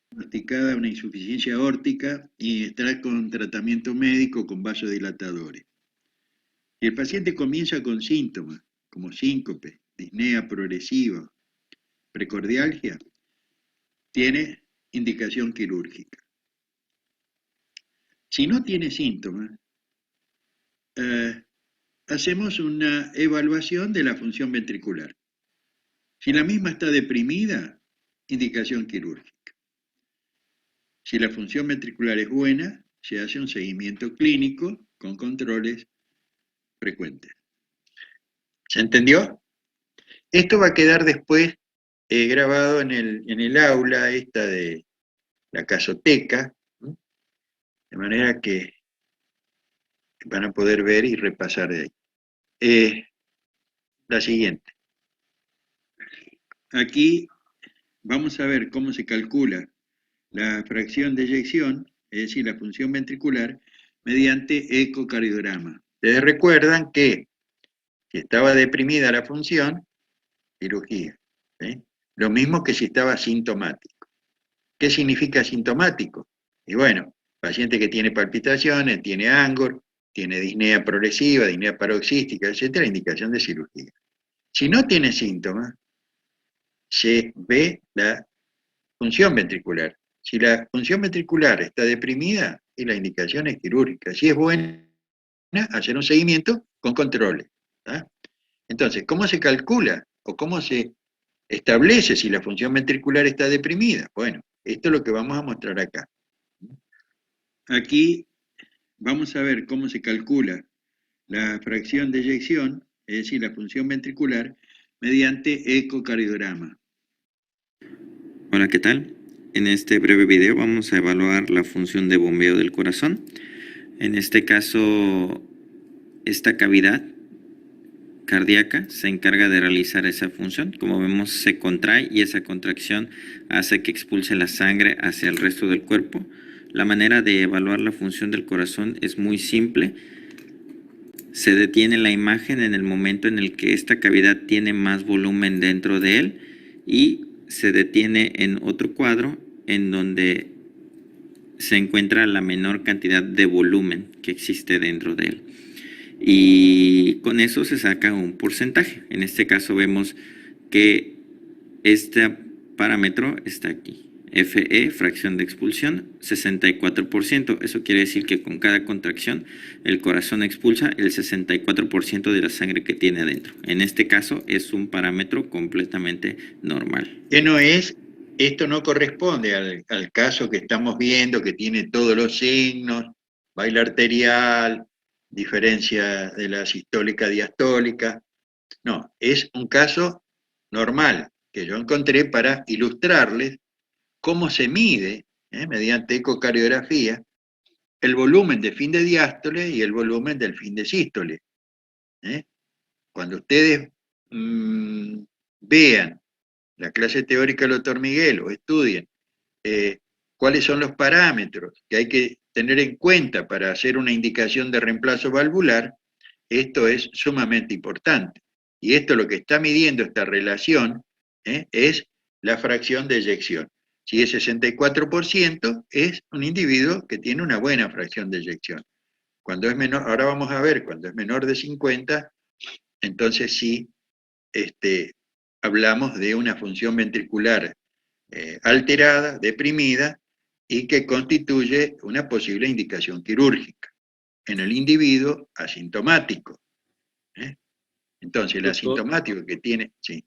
Diagnosticada una insuficiencia aórtica y está con tratamiento médico con vasodilatadores. Y el paciente comienza con síntomas como síncope, disnea progresiva, precordialgia, tiene indicación quirúrgica. Si no tiene síntomas, hacemos una evaluación de la función ventricular. Si la misma está deprimida, indicación quirúrgica. Si la función ventricular es buena, se hace un seguimiento clínico con controles frecuentes. ¿Se entendió? Esto va a quedar después grabado en el aula esta de la casoteca, ¿no? De manera que van a poder ver y repasar de ahí. La siguiente. Aquí vamos a ver cómo se calcula la fracción de eyección, es decir, la función ventricular, mediante ecocardiograma. Ustedes recuerdan que si estaba deprimida la función, cirugía. ¿Sí? Lo mismo que si estaba sintomático. ¿Qué significa sintomático? Y bueno, paciente que tiene palpitaciones, tiene angor, tiene disnea progresiva, disnea paroxística, etcétera, indicación de cirugía. Si no tiene síntomas, se ve la función ventricular. Si la función ventricular está deprimida, y la indicación es quirúrgica. Si es buena, hacer un seguimiento con controles. ¿Ah? Entonces, ¿cómo se calcula o cómo se establece si la función ventricular está deprimida? Bueno, esto es lo que vamos a mostrar acá. Aquí vamos a ver cómo se calcula la fracción de eyección, es decir, la función ventricular, mediante ecocardiograma. Hola, ¿qué tal? En este breve video vamos a evaluar la función de bombeo del corazón. En este caso, esta cavidad cardíaca se encarga de realizar esa función. Como vemos, se contrae y esa contracción hace que expulse la sangre hacia el resto del cuerpo. La manera de evaluar la función del corazón es muy simple. Se detiene la imagen en el momento en el que esta cavidad tiene más volumen dentro de él y se detiene en otro cuadro en donde se encuentra la menor cantidad de volumen que existe dentro de él. Y con eso se saca un porcentaje. En este caso vemos que este parámetro está aquí. FE, fracción de expulsión, 64%. Eso quiere decir que con cada contracción el corazón expulsa el 64% de la sangre que tiene adentro. En este caso es un parámetro completamente normal. ¿Qué no es? Esto no corresponde al caso que estamos viendo, que tiene todos los signos, baile arterial, diferencia de la sistólica diastólica. No, es un caso normal que yo encontré para ilustrarles cómo se mide, mediante ecocardiografía, el volumen de fin de diástole y el volumen del fin de sístole. Cuando ustedes vean la clase teórica del doctor Miguel o estudien cuáles son los parámetros que hay que tener en cuenta para hacer una indicación de reemplazo valvular, esto es sumamente importante. Y esto lo que está midiendo esta relación es la fracción de eyección. Si es 64%, es un individuo que tiene una buena fracción de eyección. Cuando es menor, ahora vamos a ver, cuando es menor de 50, entonces sí hablamos de una función ventricular alterada, deprimida, y que constituye una posible indicación quirúrgica. en el individuo asintomático. Entonces, el Doctor. asintomático que tiene... Sí.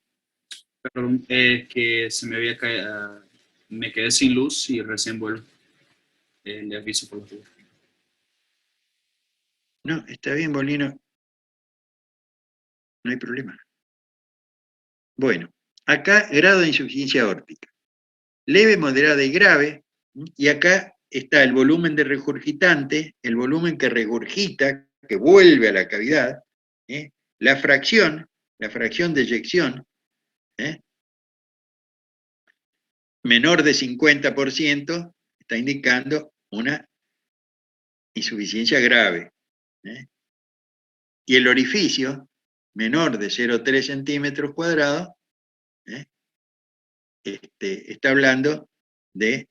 Perdón, que se me había caído, me quedé sin luz y recién vuelvo. Le aviso por la duda. No, está bien, Bolino. No hay problema. Bueno, acá grado de insuficiencia aórtica. Leve, moderada y grave. Y acá está el volumen de regurgitante, el volumen que regurgita, que vuelve a la cavidad, la fracción de eyección, menor de 50%, está indicando una insuficiencia grave. Y el orificio, menor de 0,3 centímetros cuadrados, está hablando de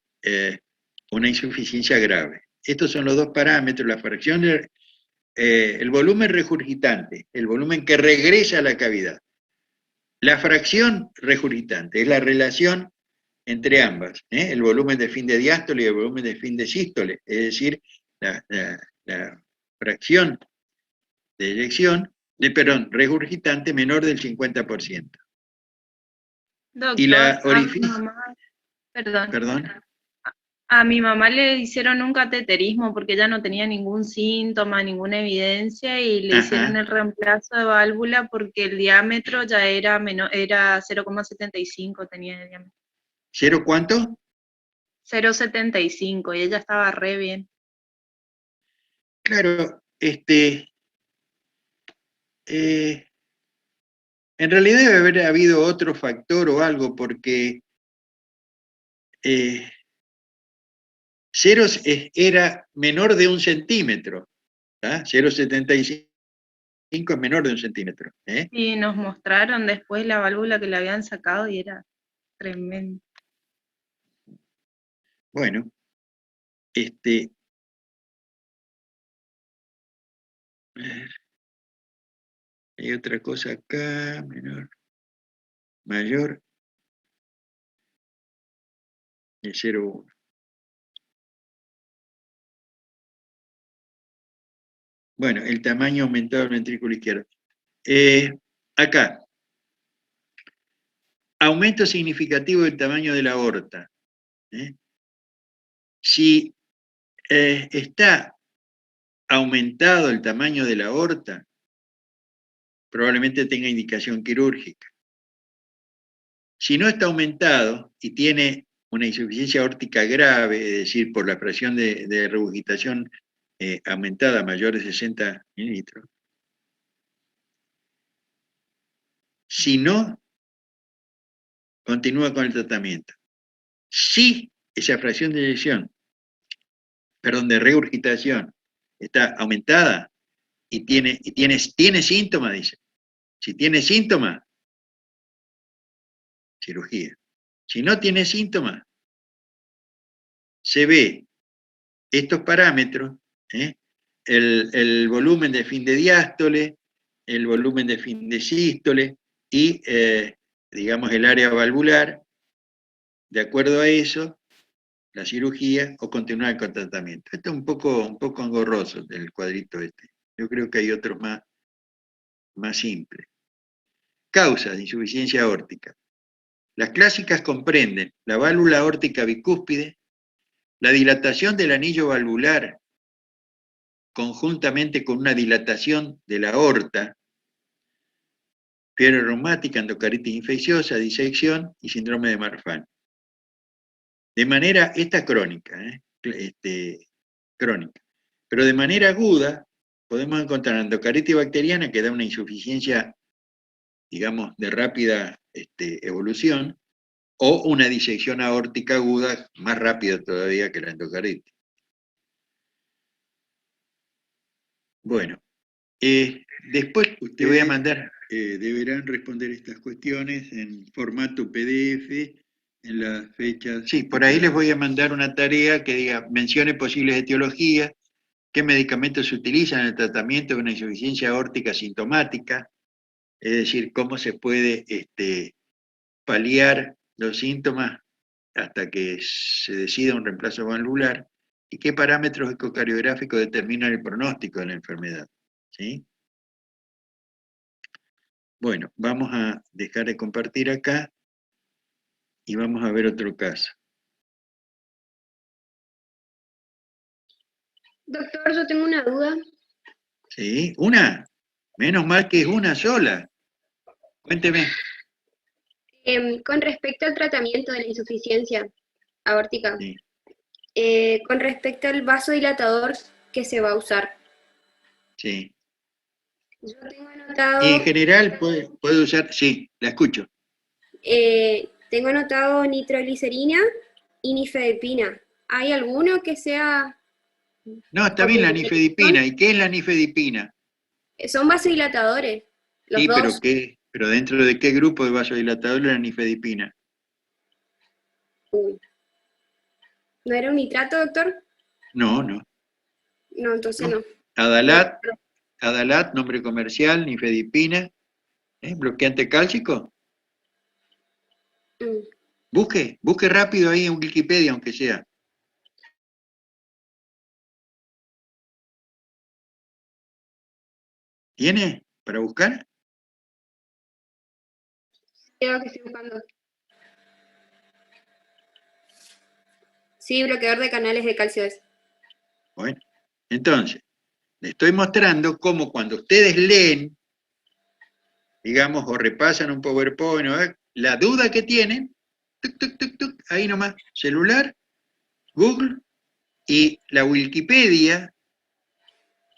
una insuficiencia grave. Estos son los dos parámetros, la fracción, el volumen regurgitante, el volumen que regresa a la cavidad. La fracción regurgitante es la relación entre ambas, el volumen de fin de diástole y el volumen de fin de sístole, es decir, la fracción de eyección, regurgitante menor del 50%. Doctor, Y la orificio... Perdón. A mi mamá le hicieron un cateterismo porque ella no tenía ningún síntoma, ninguna evidencia, y le hicieron el reemplazo de válvula porque el diámetro ya era menor, era 0,75 tenía de diámetro. ¿Cero cuánto? 0,75, y ella estaba re bien. Claro, en realidad debe haber habido otro factor o algo, porque 0 era menor de 1 centímetro, 0,75 es menor de 1 centímetro. Y nos mostraron después la válvula que le habían sacado y era tremendo. Bueno, hay otra cosa acá, menor, mayor de 0,1. Bueno, el tamaño aumentado del ventrículo izquierdo. Acá, aumento significativo del tamaño de la aorta. Si está aumentado el tamaño de la aorta, probablemente tenga indicación quirúrgica. Si no está aumentado y tiene una insuficiencia aórtica grave, es decir, por la presión de regurgitación aumentada mayor de 60 mililitros, si no, continúa con el tratamiento. Si esa fracción de eyección, de regurgitación, está aumentada y tiene síntomas, dice. Si tiene síntomas, cirugía. Si no tiene síntomas, se ve estos parámetros, el volumen de fin de diástole, el volumen de fin de sístole y, digamos, el área valvular. De acuerdo a eso, la cirugía o continuar con tratamiento. Esto es un poco engorroso el cuadrito este. Yo creo que hay otros más simples. Causas de insuficiencia aórtica. Las clásicas comprenden la válvula aórtica bicúspide, la dilatación del anillo valvular conjuntamente con una dilatación de la aorta, fiebre reumática, endocaritis infecciosa, disección y síndrome de Marfan. De manera, esta crónica, crónica. Pero de manera aguda podemos encontrar endocaritis bacteriana que da una insuficiencia, digamos, de rápida evolución, o una disección aórtica aguda más rápida todavía que la endocaritis. Bueno, después te voy a mandar, deberán responder estas cuestiones en formato PDF, en las fechas. Sí, por ahí les voy a mandar una tarea que diga, mencione posibles etiologías, qué medicamentos se utilizan en el tratamiento de una insuficiencia aórtica sintomática, es decir, cómo se puede paliar los síntomas hasta que se decida un reemplazo valvular, y qué parámetros ecocardiográficos determinan el pronóstico de la enfermedad. ¿Sí? Bueno, vamos a dejar de compartir acá y vamos a ver otro caso. Doctor, yo tengo una duda. ¿Sí? ¿Una? Menos mal que es una sola. Cuénteme. Con respecto al tratamiento de la insuficiencia aórtica, Sí. con respecto al vasodilatador que se va a usar, Sí. yo tengo Y en anotado, general puede usar, sí, la escucho. tengo anotado nitroglicerina y nifedipina. ¿Hay alguno que sea? No, está bien la nifedipina. ¿Y qué es la nifedipina? Son vasodilatadores, los Sí, dos. pero dentro de qué grupo de vasodilatador es la nifedipina. Uy. ¿No era un nitrato, doctor? No, no. No, entonces no. Adalat, nombre comercial, nifedipina, bloqueante cálcico. Mm. Busque rápido ahí en Wikipedia, aunque sea. ¿Tiene para buscar? Creo que estoy buscando. Sí, bloqueador de canales de calcio es. Bueno, entonces, le estoy mostrando cómo cuando ustedes leen, digamos, o repasan un PowerPoint, la duda que tienen, tuc, tuc, tuc, tuc, ahí nomás, celular, Google y la Wikipedia,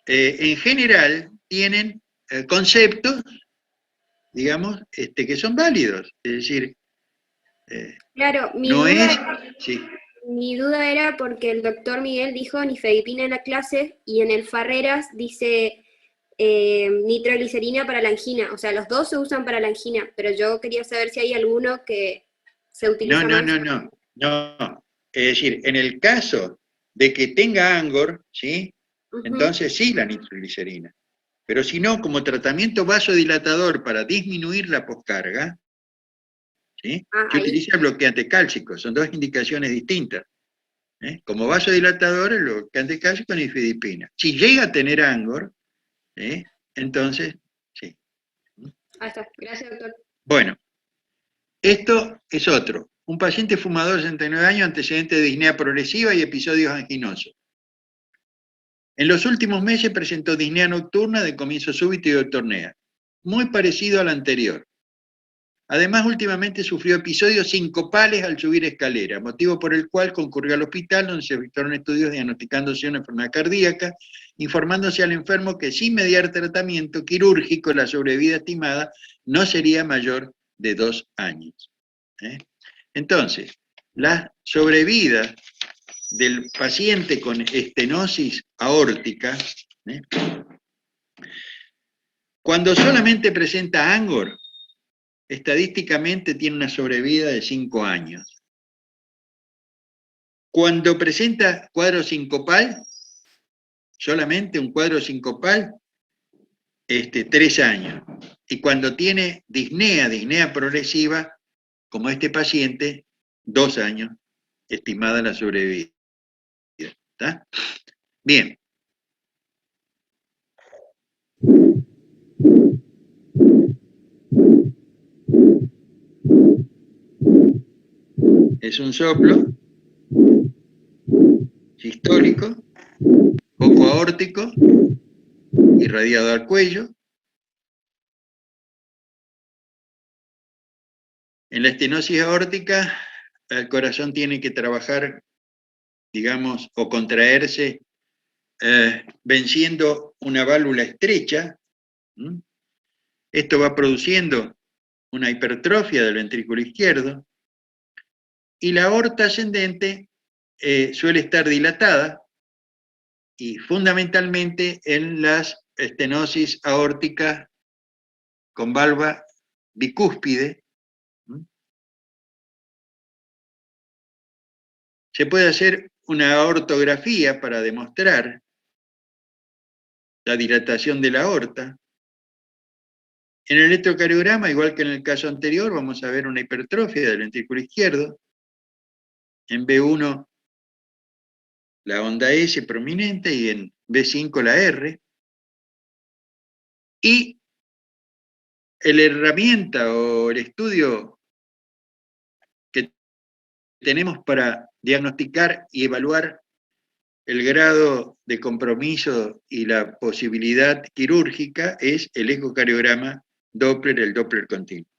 en general, tienen conceptos, digamos, que son válidos. Es decir, Claro, no es... Sí. Mi duda era porque el doctor Miguel dijo nifedipina en la clase y en el Farreras dice nitroglicerina para la angina. O sea, los dos se usan para la angina, pero yo quería saber si hay alguno que se utiliza más. No. Es decir, en el caso de que tenga Angor, ¿sí? Entonces sí la nitroglicerina. Pero si no, como tratamiento vasodilatador para disminuir la poscarga, ¿sí? Se utiliza el bloqueante cálcico, son dos indicaciones distintas. Como vasodilatador, el bloqueante cálcico es nifedipina. Si llega a tener Angor, entonces, sí. Ahí está, gracias doctor. Bueno, esto es otro. Un paciente fumador de 69 años, antecedente de disnea progresiva y episodios anginosos. En los últimos meses presentó disnea nocturna de comienzo súbito y doctornea, muy parecido al anterior. Además, últimamente sufrió episodios sincopales al subir escalera, motivo por el cual concurrió al hospital donde se efectuaron estudios diagnosticándose una enfermedad cardíaca, informándose al enfermo que sin mediar tratamiento quirúrgico la sobrevida estimada no sería mayor de 2 años. Entonces, la sobrevida del paciente con estenosis aórtica, cuando solamente presenta Angor, estadísticamente tiene una sobrevida de 5 años. Cuando presenta cuadro sincopal, solamente un cuadro sincopal, 3 años. Y cuando tiene disnea progresiva, como este paciente, 2 años, estimada la sobrevida. ¿Está? Bien. Es un soplo sistólico, foco aórtico, irradiado al cuello. En la estenosis aórtica, el corazón tiene que trabajar, digamos, o contraerse, venciendo una válvula estrecha. Esto va produciendo una hipertrofia del ventrículo izquierdo, y la aorta ascendente suele estar dilatada, y fundamentalmente en las estenosis aórticas con valva bicúspide, se puede hacer una aortografía para demostrar la dilatación de la aorta. En el electrocardiograma, igual que en el caso anterior, vamos a ver una hipertrofia del ventrículo izquierdo. En B1 la onda S prominente y en B5 la R. Y la herramienta o el estudio que tenemos para diagnosticar y evaluar el grado de compromiso y la posibilidad quirúrgica es el ecocardiograma Doppler, el Doppler continuo.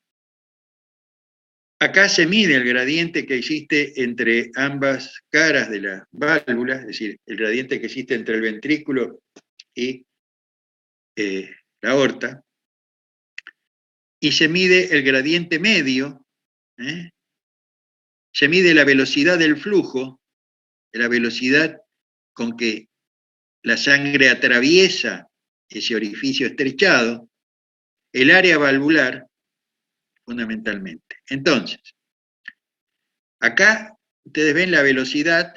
Acá se mide el gradiente que existe entre ambas caras de la válvula, es decir, el gradiente que existe entre el ventrículo y la aorta, y se mide el gradiente medio, se mide la velocidad del flujo, la velocidad con que la sangre atraviesa ese orificio estrechado, el área valvular, fundamentalmente. Entonces, acá ustedes ven la velocidad,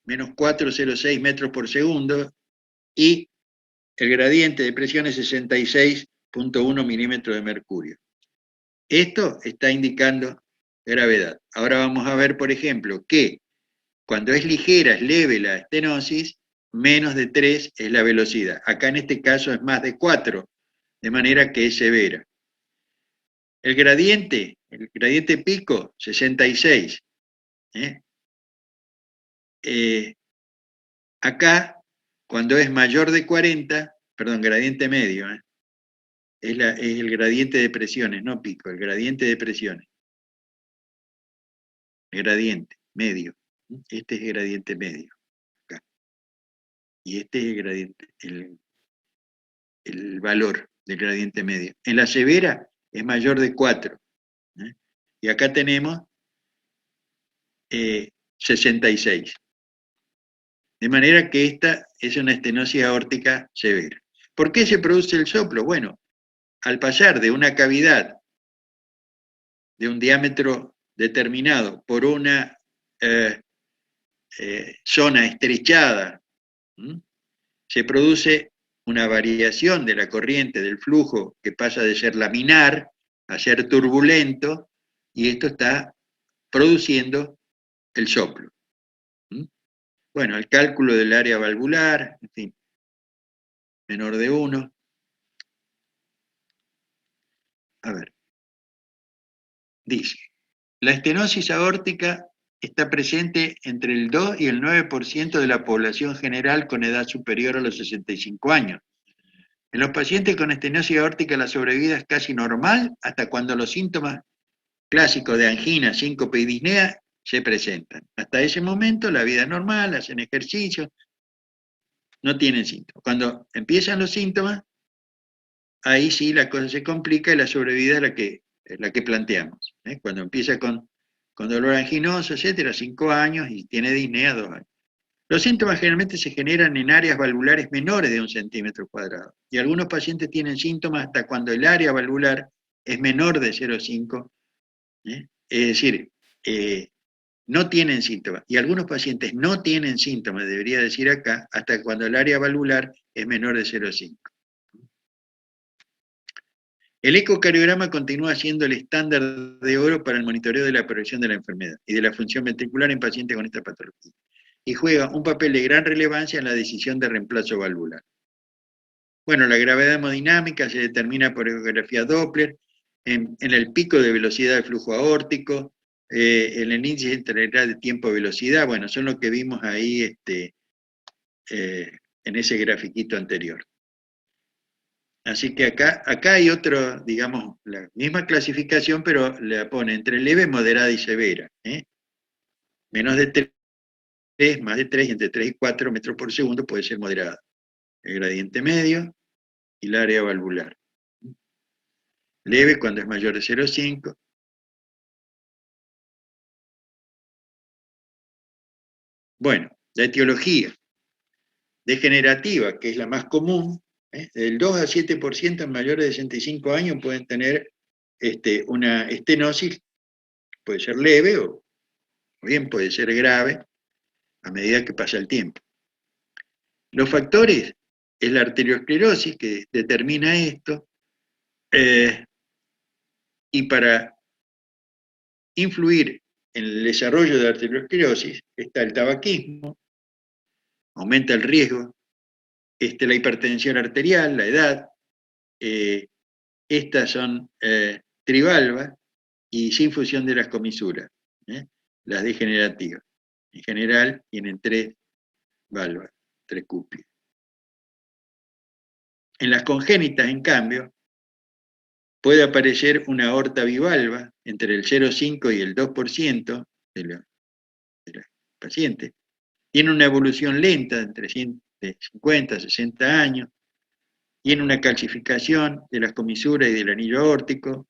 menos 4,06 metros por segundo, y el gradiente de presión es 66,1 milímetros de mercurio. Esto está indicando gravedad. Ahora vamos a ver, por ejemplo, que cuando es ligera, es leve la estenosis, menos de 3 es la velocidad. Acá en este caso es más de 4, de manera que es severa. El gradiente pico, 66. Acá, cuando es mayor de 40, perdón, gradiente medio, es el gradiente de presiones, no pico, el gradiente de presiones. El gradiente medio. Este es el gradiente medio. Acá. Y este es el gradiente, el valor del gradiente medio. En la severa es mayor de 4. Y acá tenemos 66. De manera que esta es una estenosis aórtica severa. ¿Por qué se produce el soplo? Bueno, al pasar de una cavidad de un diámetro determinado por una zona estrechada, se produce una variación de la corriente del flujo que pasa de ser laminar a ser turbulento, y esto está produciendo el soplo. Bueno, el cálculo del área valvular, en fin, menor de 1. A ver. Dice, la estenosis aórtica está presente entre el 2 y el 9% de la población general con edad superior a los 65 años. En los pacientes con estenosis aórtica la sobrevida es casi normal hasta cuando los síntomas clásicos de angina, síncope y disnea se presentan. Hasta ese momento la vida es normal, hacen ejercicio, no tienen síntomas. Cuando empiezan los síntomas, ahí sí la cosa se complica y la sobrevida es la que planteamos. Cuando empieza con dolor anginoso, etcétera, 5 años, y tiene disnea 2 años. Los síntomas generalmente se generan en áreas valvulares menores de 1 centímetro cuadrado. Y algunos pacientes tienen síntomas hasta cuando el área valvular es menor de 0,5. Es decir, no tienen síntomas. Y algunos pacientes no tienen síntomas, debería decir acá, hasta cuando el área valvular es menor de 0,5. El ecocardiograma continúa siendo el estándar de oro para el monitoreo de la progresión de la enfermedad y de la función ventricular en pacientes con esta patología, y juega un papel de gran relevancia en la decisión de reemplazo valvular. Bueno, la gravedad hemodinámica se determina por ecografía Doppler, en el pico de velocidad del flujo aórtico, en el índice integral de tiempo-velocidad, bueno, son lo que vimos ahí en ese grafiquito anterior. Así que acá hay otro, digamos, la misma clasificación, pero la pone entre leve, moderada y severa. Menos de 3, más de 3, entre 3 y 4 metros por segundo puede ser moderada. El gradiente medio y el área valvular. Leve cuando es mayor de 0,5. Bueno, la etiología degenerativa, que es la más común, del 2 a 7% en mayores de 65 años pueden tener una estenosis, puede ser leve o bien puede ser grave a medida que pasa el tiempo. Los factores es la arteriosclerosis que determina esto, y para influir en el desarrollo de la arteriosclerosis está el tabaquismo, aumenta el riesgo. La hipertensión arterial, la edad, estas son trivalvas y sin fusión de las comisuras, las degenerativas. En general tienen 3 valvas, 3 cúspides. En las congénitas, en cambio, puede aparecer una aorta bivalva entre el 0,5 y el 2% de los pacientes. Tiene una evolución lenta, entre 50 a 60 años. Tiene una calcificación de las comisuras y del anillo aórtico.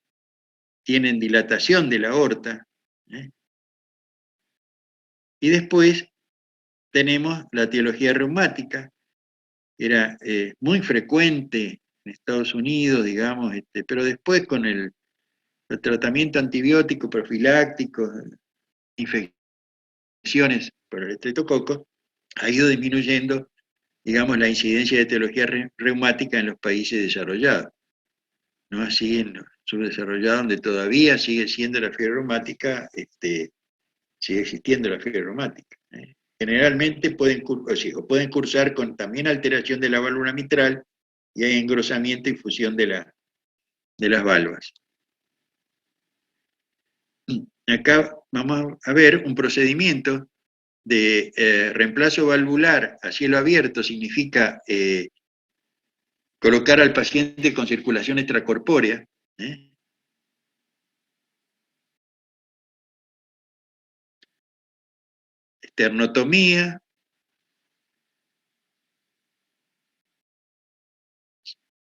Tienen dilatación de la aorta. Y después tenemos la etiología reumática. Era muy frecuente en Estados Unidos, digamos, pero después con el tratamiento antibiótico profiláctico, infecciones por el estreptococo, ha ido disminuyendo, digamos, la incidencia de etiología reumática en los países desarrollados. No así en los subdesarrollados, donde todavía sigue siendo la fiebre reumática, sigue existiendo la fiebre reumática. Generalmente pueden cursar con también alteración de la válvula mitral y hay engrosamiento y fusión de las valvas. Acá vamos a ver un procedimiento de reemplazo valvular a cielo abierto. Significa colocar al paciente con circulación extracorpórea. Esternotomía.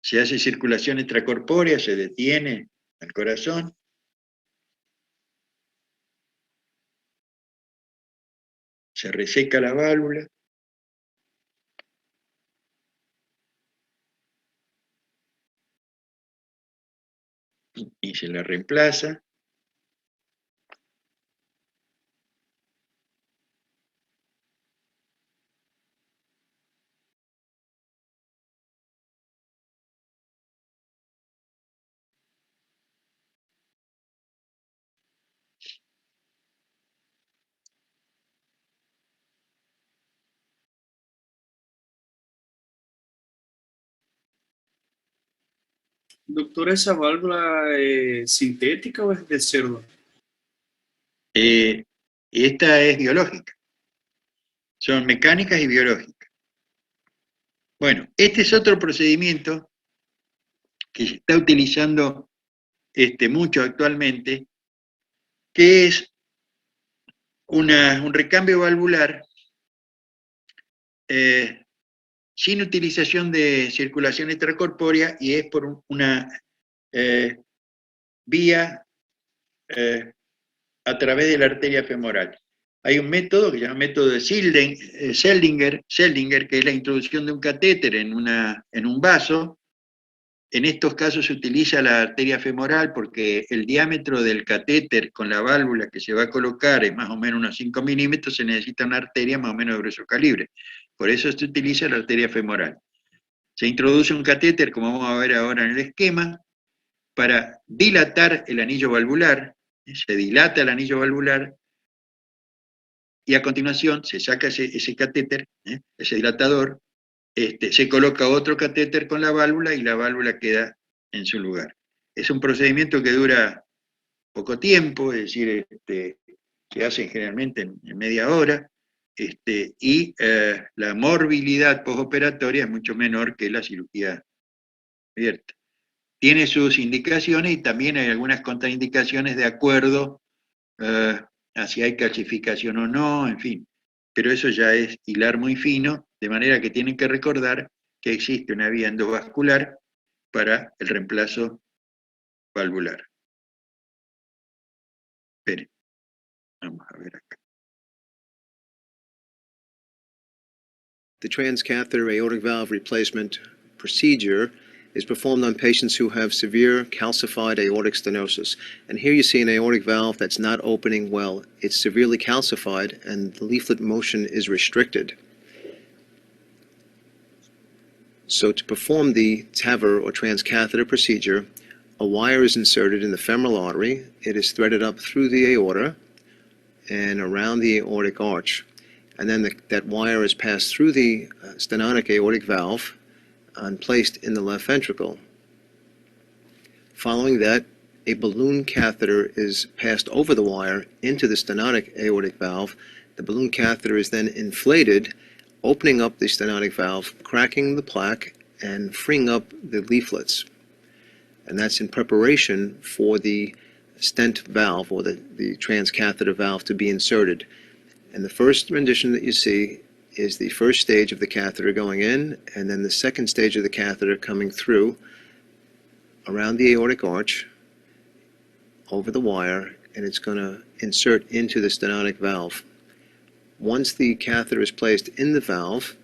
Se hace circulación extracorpórea, se detiene el corazón. Se reseca la válvula. Y se la reemplaza. Doctor, ¿esa válvula es sintética o es de cerdo? Esta es biológica. Son mecánicas y biológicas. Bueno, este es otro procedimiento que se está utilizando mucho actualmente, que es un recambio valvular sin utilización de circulación extracorpórea, y es por una vía a través de la arteria femoral. Hay un método que se llama método de Seldinger, que es la introducción de un catéter en un vaso. En estos casos se utiliza la arteria femoral porque el diámetro del catéter con la válvula que se va a colocar es más o menos unos 5 milímetros, se necesita una arteria más o menos de grueso calibre. Por eso se utiliza la arteria femoral. Se introduce un catéter, como vamos a ver ahora en el esquema, para dilatar el anillo valvular. Se dilata el anillo valvular y a continuación se saca ese catéter, ese dilatador, se coloca otro catéter con la válvula y la válvula queda en su lugar. Es un procedimiento que dura poco tiempo, es decir, se hace generalmente en media hora, y la morbilidad postoperatoria es mucho menor que la cirugía abierta. Tiene sus indicaciones y también hay algunas contraindicaciones de acuerdo a si hay calcificación o no, en fin. Pero eso ya es hilar muy fino, de manera que tienen que recordar que existe una vía endovascular para el reemplazo valvular. Esperen, vamos a ver acá. The transcatheter aortic valve replacement procedure is performed on patients who have severe calcified aortic stenosis. And here you see an aortic valve that's not opening well. It's severely calcified and the leaflet motion is restricted. So to perform the TAVR or transcatheter procedure, a wire is inserted in the femoral artery. It is threaded up through the aorta and around the aortic arch. and then that wire is passed through the stenotic aortic valve and placed in the left ventricle. Following that, a balloon catheter is passed over the wire into the stenotic aortic valve. The balloon catheter is then inflated, opening up the stenotic valve, cracking the plaque, and freeing up the leaflets. And that's in preparation for the stent valve, or the transcatheter valve, to be inserted. And the first rendition that you see is the first stage of the catheter going in, and then the second stage of the catheter coming through around the aortic arch, over the wire, and it's going to insert into the stenotic valve. Once the catheter is placed in the valve,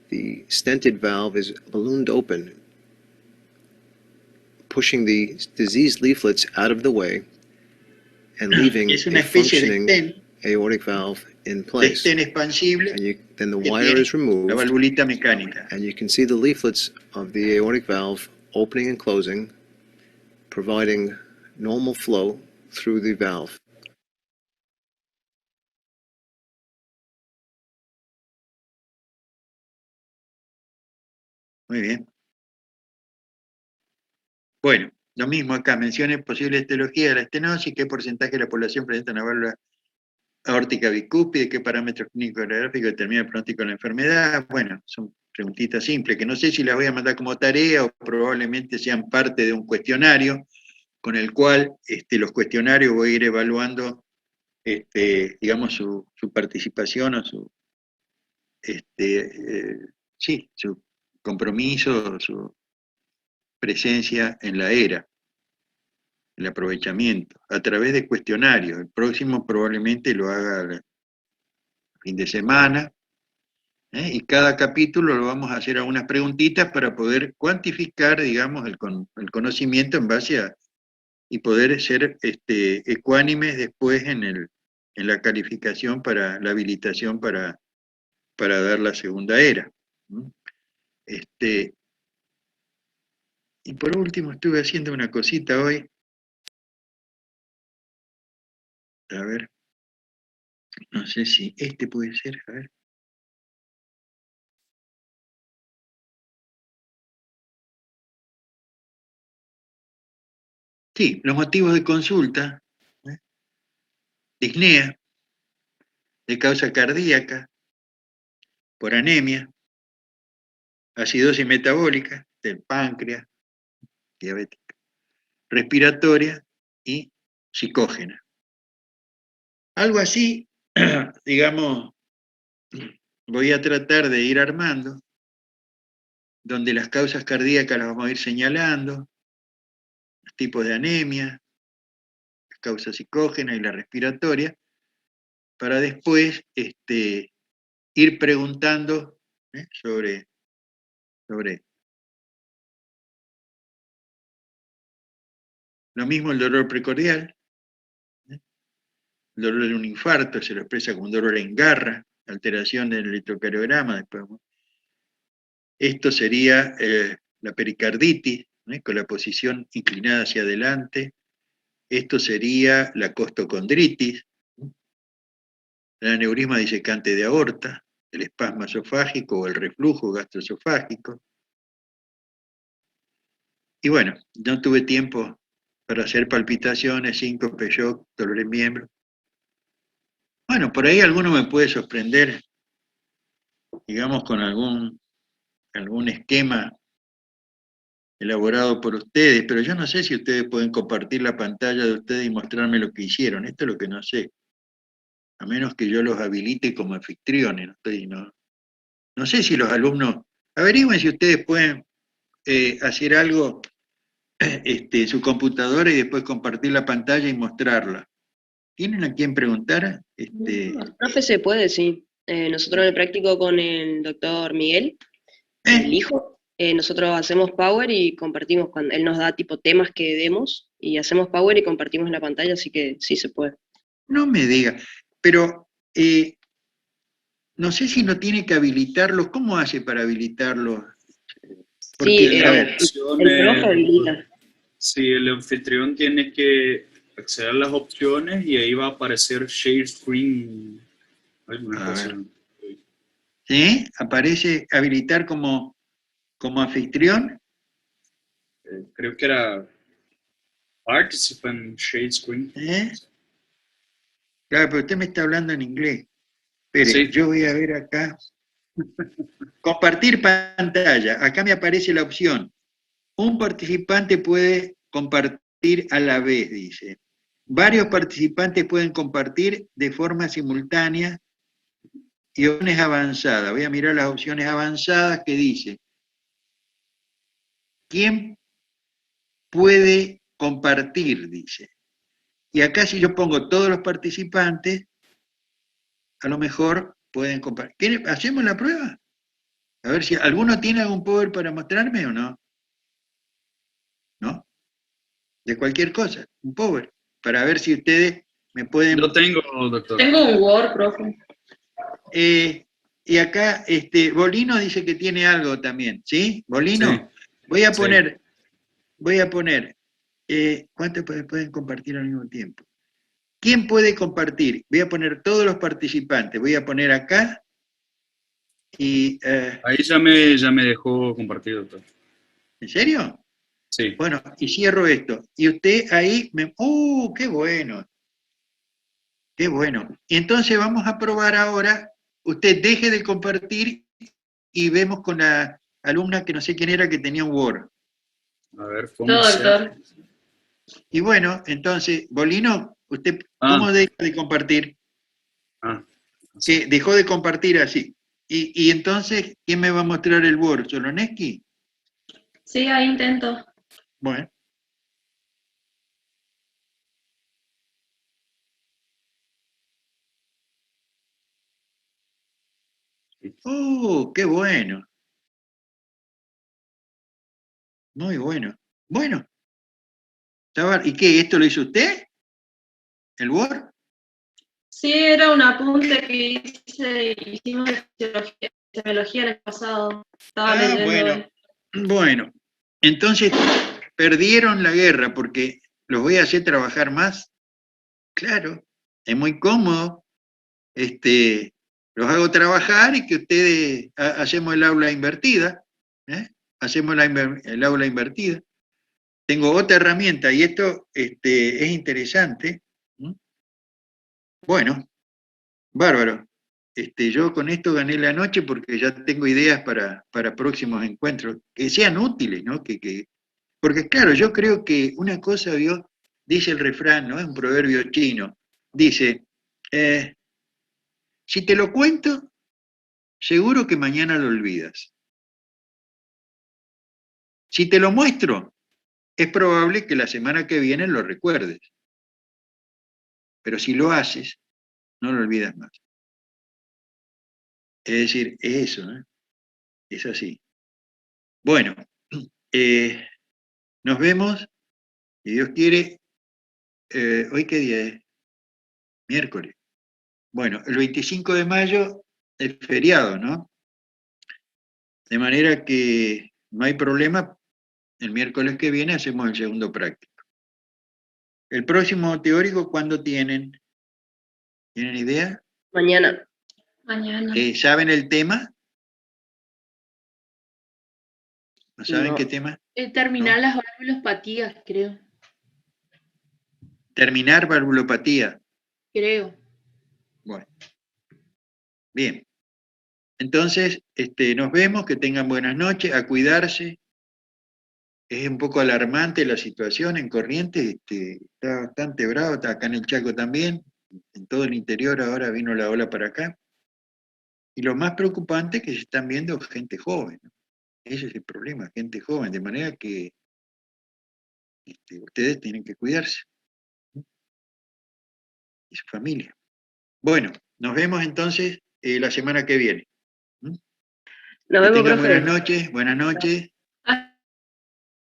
the stented valve is ballooned open, pushing the diseased leaflets out of the way and leaving Es una a especie de functioning stent, aortic valve in de place. stent expansible, And then the que wire tiene is removed, la valvulita mecánica. and you can see the leaflets of the aortic valve opening and closing, providing normal flow through the valve. Muy bien. Bueno, lo mismo acá, mencione posible etiología de la estenosis, qué porcentaje de la población presenta una válvula aórtica bicúspide, qué parámetros clínicos radiográficos determina el pronóstico de la enfermedad. Bueno, son preguntitas simples, que no sé si las voy a mandar como tarea o probablemente sean parte de un cuestionario, con el cual los cuestionarios voy a ir evaluando, digamos, su participación o su compromiso, su presencia en la era, el aprovechamiento, a través de cuestionarios. El próximo probablemente lo haga el fin de semana, y cada capítulo lo vamos a hacer algunas preguntitas para poder cuantificar, digamos, el conocimiento en base a, y poder ser ecuánimes después en la calificación para la habilitación para dar la segunda era. Y por último estuve haciendo una cosita hoy. A ver. No sé si puede ser, a ver. Sí, los motivos de consulta. Disnea, de causa cardíaca, por anemia, acidosis metabólica del páncreas, diabética, respiratoria y psicógena. Algo así, digamos, voy a tratar de ir armando, donde las causas cardíacas las vamos a ir señalando, los tipos de anemia, las causas psicógenas y la respiratoria, para después ir preguntando sobre lo mismo el dolor precordial. El dolor de un infarto se lo expresa como un dolor en garra, alteración del electrocardiograma. Después, esto sería la pericarditis, con la posición inclinada hacia adelante. Esto sería la costocondritis, el aneurisma disecante de aorta, el espasmo esofágico o el reflujo gastroesofágico. Y bueno, no tuve tiempo para hacer palpitaciones, síncope, shock, dolor en miembro. Bueno, por ahí alguno me puede sorprender, digamos, con algún esquema elaborado por ustedes, pero yo no sé si ustedes pueden compartir la pantalla de ustedes y mostrarme lo que hicieron. Esto es lo que no sé. A menos que yo los habilite como anfitriones. No sé si los alumnos... Averigüen si ustedes pueden hacer algo en su computadora y después compartir la pantalla y mostrarla. ¿Tienen a quién preguntar? Profe, se puede, sí. Nosotros en el práctico con el doctor Miguel, el hijo, nosotros hacemos Power y compartimos, cuando él nos da tipo temas que demos, y hacemos Power y compartimos en la pantalla, así que sí se puede. No me diga, pero no sé si no tiene que habilitarlo. ¿Cómo hace para habilitarlo? Porque, sí, el profe habilita. Sí, el anfitrión tiene que acceder a las opciones y ahí va a aparecer Share Screen, alguna cosa. ¿Sí? Aparece habilitar como anfitrión. Creo que era Participant Shade Screen. ¿Eh? Claro, pero usted me está hablando en inglés. Espere, Sí. yo voy a ver acá. Compartir pantalla. Acá me aparece la opción. Un participante puede compartir a la vez, dice. Varios participantes pueden compartir de forma simultánea y opciones avanzadas. Voy a mirar las opciones avanzadas que dice. ¿Quién puede compartir? Dice. Y acá si yo pongo todos los participantes, a lo mejor pueden compartir. ¿Hacemos la prueba? A ver si alguno tiene algún poder para mostrarme o no. ¿No? De cualquier cosa, un power. Para ver si ustedes me pueden... Yo tengo, doctor. Tengo un Word, profe. Y acá, Bolino dice que tiene algo también, ¿sí? Bolino, Sí. voy a Sí. poner, ¿cuántos pueden compartir al mismo tiempo? ¿Quién puede compartir? Voy a poner todos los participantes, voy a poner acá y... Ahí ya me dejó compartir, doctor. ¿En serio? Sí. Bueno, y cierro esto. Y usted ahí me... ¡Oh, qué bueno! ¡Qué bueno! Y entonces vamos a probar ahora, usted deje de compartir y vemos con la alumna que no sé quién era que tenía un Word. A ver, ¿cómo No, se doctor. Y bueno, entonces, Bolino, ¿usted cómo deja de compartir? Que dejó de compartir así. Y entonces, ¿quién me va a mostrar el Word? ¿Soloneski? Sí, ahí intento. Bueno. ¡Oh, qué bueno! Muy bueno. Bueno. ¿Y qué? ¿Esto lo hizo usted? ¿El Word? Sí, era un apunte que hicimos de semiología el año pasado. Estaba leyendo bueno. hoy. Bueno. Entonces, perdieron la guerra porque los voy a hacer trabajar más. Claro. Es muy cómodo. Los hago trabajar y que ustedes hacemos el aula invertida. Hacemos el aula invertida. Tengo otra herramienta y esto es interesante. Bueno, bárbaro. Yo con esto gané la noche porque ya tengo ideas para próximos encuentros que sean útiles, ¿no? Porque claro, yo creo que una cosa, dice el refrán, ¿no? Es un proverbio chino. Dice, si te lo cuento, seguro que mañana lo olvidas. Si te lo muestro, es probable que la semana que viene lo recuerdes. Pero si lo haces, no lo olvidas más. Es decir, es eso, ¿eh? Es así. Bueno, nos vemos, si Dios quiere, ¿hoy qué día es? Miércoles. Bueno, el 25 de mayo es feriado, ¿no? De manera que no hay problema, el miércoles que viene hacemos el segundo práctico. ¿El próximo teórico cuándo tienen? ¿Tienen idea? Mañana. Mañana. ¿Saben el tema? ¿No saben No. qué tema? Terminar las valvulopatías, creo. Terminar valvulopatía. Creo. Bueno. Bien. Entonces, nos vemos, que tengan buenas noches, a cuidarse. Es un poco alarmante la situación en Corrientes, está bastante bravo, está acá en el Chaco también, en todo el interior ahora vino la ola para acá. Y lo más preocupante es que se están viendo gente joven, ¿no? Ese es el problema, gente joven, de manera que ustedes tienen que cuidarse, ¿no? Y su familia. Bueno, nos vemos entonces la semana que viene. Nos vemos, tengan profe. buenas noches.